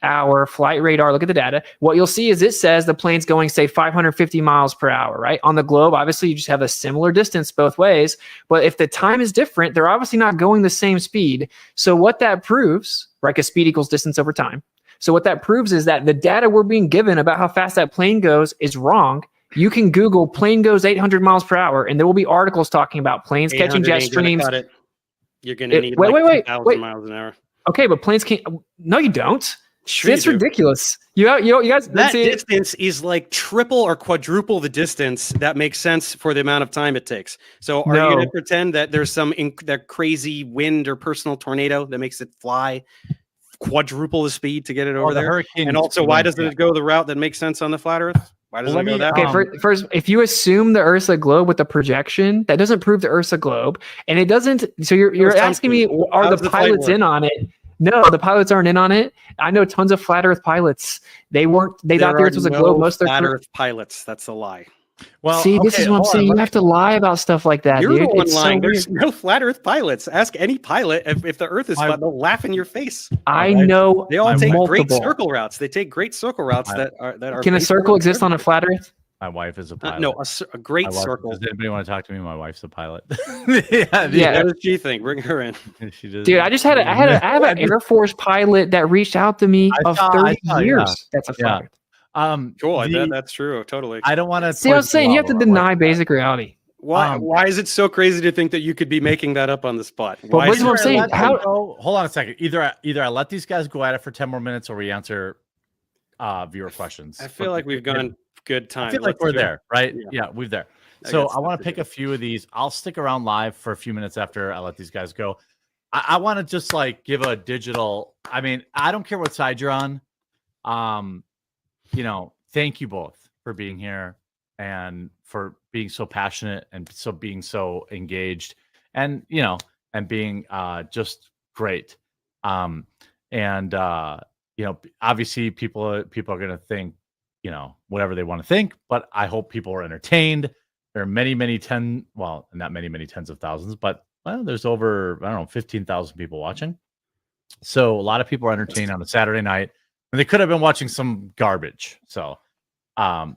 24-hour flight radar, look at the data. What you'll see is it says the plane's going, say, 550 miles per hour, right? On the globe, obviously, you just have a similar distance both ways. But if the time is different, they're obviously not going the same speed. So what that proves, right, because speed equals distance over time. So what that proves is that the data we're being given about how fast that plane goes is wrong. You can Google plane goes 800 miles per hour, and there will be articles talking about planes catching 800 jet ain't gonna streams. cut it. You're going to need Wait, like 2,000 miles an hour. Okay, but planes can't. No, you don't. Sure It's you do. ridiculous. You guys. That see, distance is like triple or quadruple the distance that makes sense for the amount of time it takes. So are you going to pretend that there's that crazy wind or personal tornado that makes it fly quadruple the speed to get it over there? Hurricane. And also, why doesn't it go the route that makes sense on the flat Earth? Why doesn't it go that way? Okay, first, if you assume the Earth's a globe with the projection, that doesn't prove the Earth's a globe, and it doesn't. So you're asking me, are How does the the flight pilots work? in on it? No, the pilots aren't in on it. I know tons of flat Earth pilots. They weren't. They thought the Earth was a globe. Most of their flat Earth pilots. That's a lie. Well, see, this okay, is what I'm hold saying. on, You have to lie about stuff like that, You're dude. the one It's so lying. weird. There's no flat Earth pilots. Ask any pilot if the Earth is flat. They'll laugh in your face. I know. They all take great multiple. circle routes. They take great circle routes that are. Can a circle exist on a flat Earth? My wife is a pilot. No, a great My wife- circle. Does anybody want to talk to me? My wife's a pilot. Yeah. What does she think? Bring her in. She does. Dude, I have an Air Force pilot that reached out to me I of saw, 30 yeah. years. That's a Yeah. fact. Cool. That's true. Totally. I don't want to. See what I'm saying? You have to deny basic reality. Why is it so crazy to think that you could be making that up on the spot? Why what's is what I'm it- saying? Hold on a second. Either I let these guys go at it for 10 more minutes, or we answer viewer questions. I feel like we've gone good time. I feel like Let's we're do it. there, right? Yeah. Yeah, we're there. I So got I stuff want to to pick do. a few of these. I'll stick around live for a few minutes after I let these guys go. I want to just like give a digital. I mean, I don't care what side you're on. Thank you both for being here and for being so passionate and being so engaged, and being just great. Obviously people are going to think whatever they want to think, but I hope people are entertained. There are many not many tens of thousands, but there's over 15,000 people watching. So a lot of people are entertained on a Saturday night, and they could have been watching some garbage. So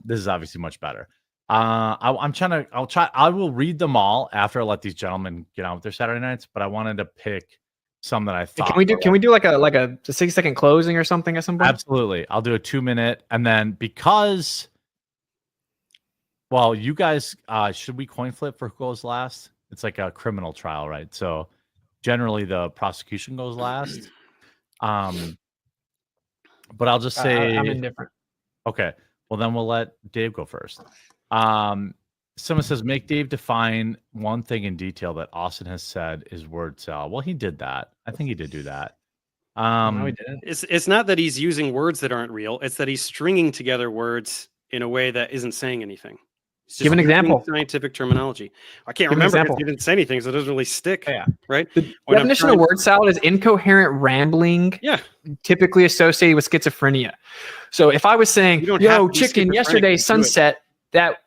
this is obviously much better. I will read them all after I let these gentlemen get on with their Saturday nights, but I wanted to pick some that I thought. Can we do like a 60-second closing or something at some point? Absolutely. I'll do a 2-minute, and then because you guys should we coin flip for who goes last? It's like a criminal trial, right? So generally the prosecution goes last. But I'll just say I'm indifferent. Okay. Well, then we'll let Dave go first. Someone says, make Dave define one thing in detail that Austin has said is word salad. Well, he did that. I think he did do that. No, he didn't. It's not that he's using words that aren't real. It's that he's stringing together words in a way that isn't saying anything. It's Give an just example. using scientific terminology. I can't Give an remember example. because you didn't say anything, so it doesn't really stick. Yeah. Right? The When I'm definition trying- of word salad is incoherent rambling, Yeah. typically associated with schizophrenia. So if I was saying, You don't have yo, to be chicken, schizophrenic yesterday, to do it. sunset,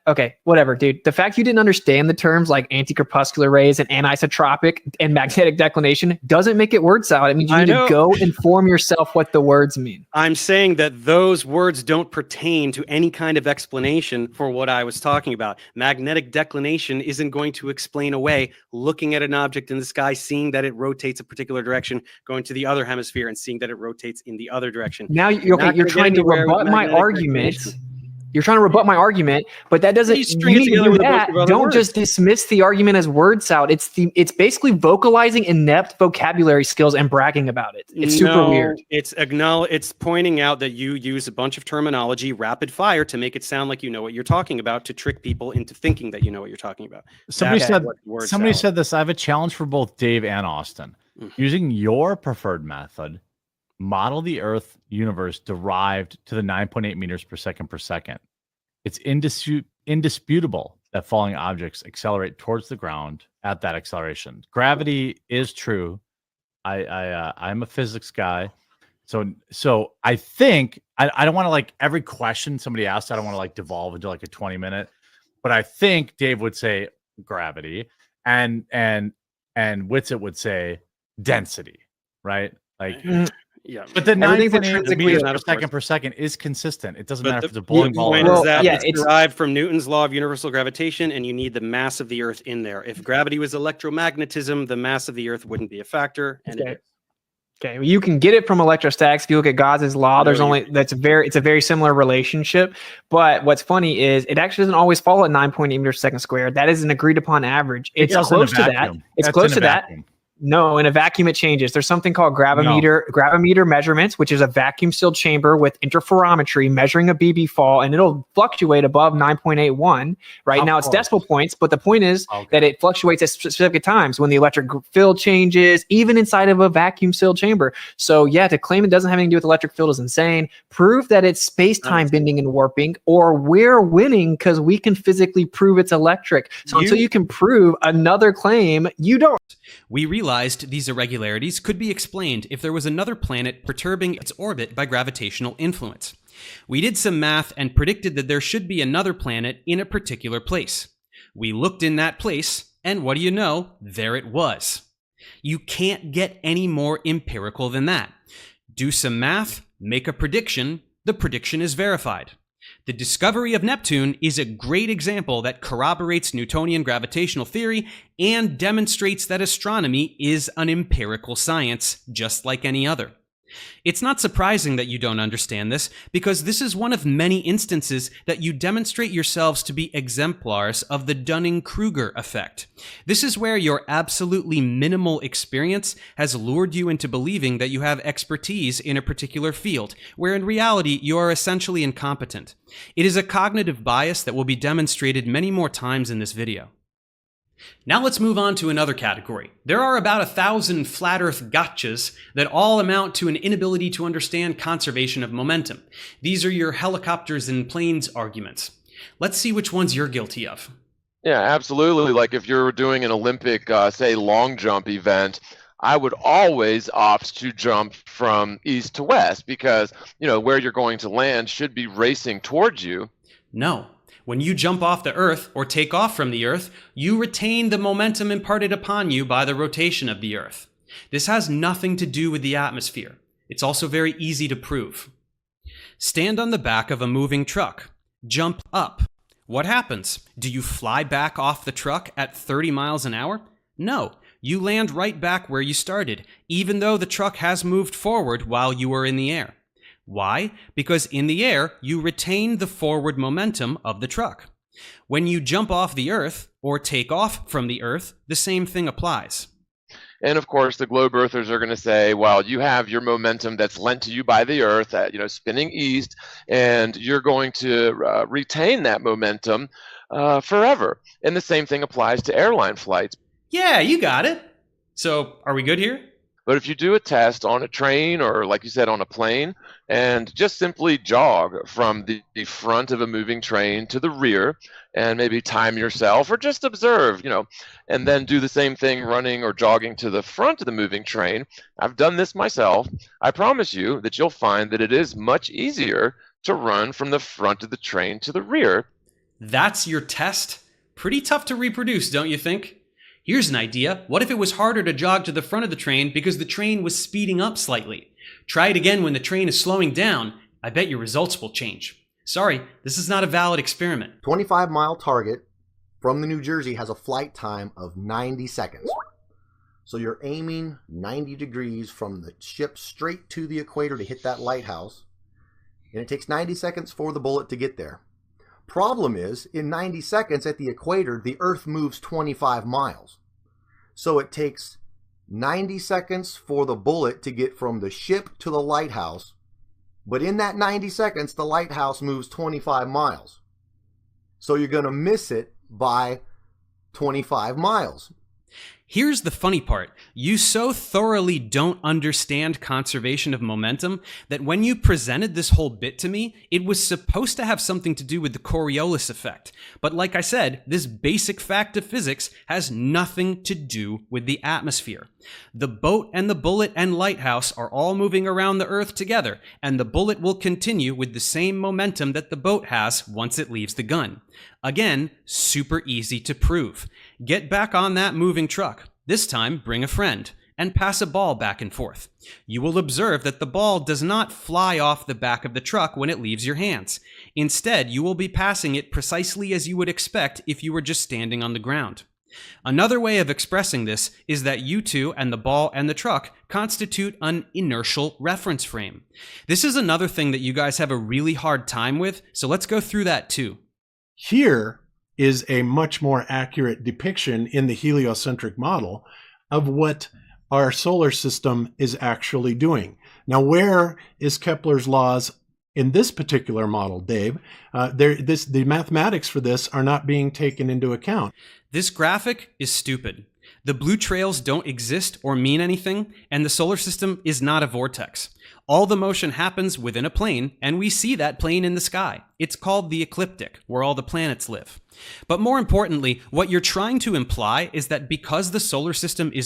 Okay, whatever, dude. The fact you didn't understand the terms like anti-corpuscular rays and anisotropic and magnetic declination doesn't make it word salad. It means you need to go inform yourself what the words mean. I'm saying that those words don't pertain to any kind of explanation for what I was talking about. Magnetic declination isn't going to explain away looking at an object in the sky, seeing that it rotates a particular direction, going to the other hemisphere and seeing that it rotates in the other direction. Now, you're trying to rebut my argument. You're trying to rebut my argument, but that doesn't. You need to do that. Don't just dismiss the argument as word salad. It's basically vocalizing inept vocabulary skills and bragging about it. It's super weird. It's pointing out that you use a bunch of terminology rapid fire to make it sound like you know what you're talking about, to trick people into thinking that you know what you're talking about. Somebody said this. I have a challenge for both Dave and Austin. Using your preferred method, model the Earth universe derived to the 9.8 meters per second. It's indisputable that falling objects accelerate towards the ground at that acceleration. Gravity is true. I'm a physics guy. So I think I don't want to like every question somebody asks, I don't want to like devolve into like a 20-minute, but I think Dave would say gravity and Witsit would say density, right? Like yeah, but the 9.8 meters per second is consistent. It doesn't matter if it's a bowling ball. It's derived from Newton's law of universal gravitation, and you need the mass of the Earth in there. If gravity was electromagnetism, the mass of the Earth wouldn't be a factor. And Okay, well, you can get it from electrostatics. If you look at Gauss's law, it's a very similar relationship. But what's funny is it actually doesn't always fall at 9.8 meters per second squared. That is an agreed upon average. It's close to that. It's close to that. No, in a vacuum it changes. There's something called gravimeter measurements, which is a vacuum sealed chamber with interferometry measuring a BB fall, and it'll fluctuate above 9.81. Right now it's decimal points, but the point is that it fluctuates at specific times when the electric field changes, even inside of a vacuum sealed chamber. So yeah, to claim it doesn't have anything to do with electric field is insane. Prove that it's space-time bending and warping, or we're winning because we can physically prove it's electric. So until you can prove another claim, you don't. We realized these irregularities could be explained if there was another planet perturbing its orbit by gravitational influence. We did some math and predicted that there should be another planet in a particular place. We looked in that place, and what do you know? There it was. You can't get any more empirical than that. Do some math, make a prediction, the prediction is verified. The discovery of Neptune is a great example that corroborates Newtonian gravitational theory and demonstrates that astronomy is an empirical science, just like any other. It's not surprising that you don't understand this, because this is one of many instances that you demonstrate yourselves to be exemplars of the Dunning-Kruger effect. This is where your absolutely minimal experience has lured you into believing that you have expertise in a particular field, where in reality you are essentially incompetent. It is a cognitive bias that will be demonstrated many more times in this video. Now let's move on to another category. There are about 1,000 flat earth gotchas that all amount to an inability to understand conservation of momentum. These are your helicopters and planes arguments. Let's see which ones you're guilty of. Yeah, absolutely. Like if you're doing an Olympic, say, long jump event, I would always opt to jump from east to west because, where you're going to land should be racing towards you. No. When you jump off the Earth or take off from the Earth, you retain the momentum imparted upon you by the rotation of the Earth. This has nothing to do with the atmosphere. It's also very easy to prove. Stand on the back of a moving truck. Jump up. What happens? Do you fly back off the truck at 30 miles an hour? No. You land right back where you started, even though the truck has moved forward while you were in the air. Why? Because in the air, you retain the forward momentum of the truck. When you jump off the Earth or take off from the Earth, the same thing applies. And of course, the globe earthers are going to say, well, you have your momentum that's lent to you by the Earth, spinning east, and you're going to retain that momentum forever. And the same thing applies to airline flights. Yeah, you got it. So, are we good here? But if you do a test on a train or, like you said, on a plane, and just simply jog from the front of a moving train to the rear and maybe time yourself or just observe, and then do the same thing running or jogging to the front of the moving train. I've done this myself. I promise you that you'll find that it is much easier to run from the front of the train to the rear. That's your test? Pretty tough to reproduce, don't you think? Here's an idea. What if it was harder to jog to the front of the train because the train was speeding up slightly? Try it again when the train is slowing down. I bet your results will change. Sorry, this is not a valid experiment. 25-mile target from the New Jersey has a flight time of 90 seconds. So you're aiming 90 degrees from the ship straight to the equator to hit that lighthouse. And it takes 90 seconds for the bullet to get there. Problem is, in 90 seconds at the equator, the Earth moves 25 miles. So it takes 90 seconds for the bullet to get from the ship to the lighthouse. But in that 90 seconds, the lighthouse moves 25 miles. So you're going to miss it by 25 miles. Here's the funny part. You so thoroughly don't understand conservation of momentum that when you presented this whole bit to me, it was supposed to have something to do with the Coriolis effect. But like I said, this basic fact of physics has nothing to do with the atmosphere. The boat and the bullet and lighthouse are all moving around the Earth together, and the bullet will continue with the same momentum that the boat has once it leaves the gun. Again, super easy to prove. Get back on that moving truck. This time, bring a friend and pass a ball back and forth. You will observe that the ball does not fly off the back of the truck when it leaves your hands. Instead, you will be passing it precisely as you would expect if you were just standing on the ground. Another way of expressing this is that you two and the ball and the truck constitute an inertial reference frame. This is another thing that you guys have a really hard time with, so let's go through that too. Here is a much more accurate depiction in the heliocentric model of what our solar system is actually doing. Now, where is Kepler's laws in this particular model, Dave? The mathematics for this are not being taken into account. This graphic is stupid. The blue trails don't exist or mean anything, and the solar system is not a vortex. All the motion happens within a plane, and we see that plane in the sky. It's called the ecliptic, where all the planets live. But more importantly, what you're trying to imply is that because the solar system is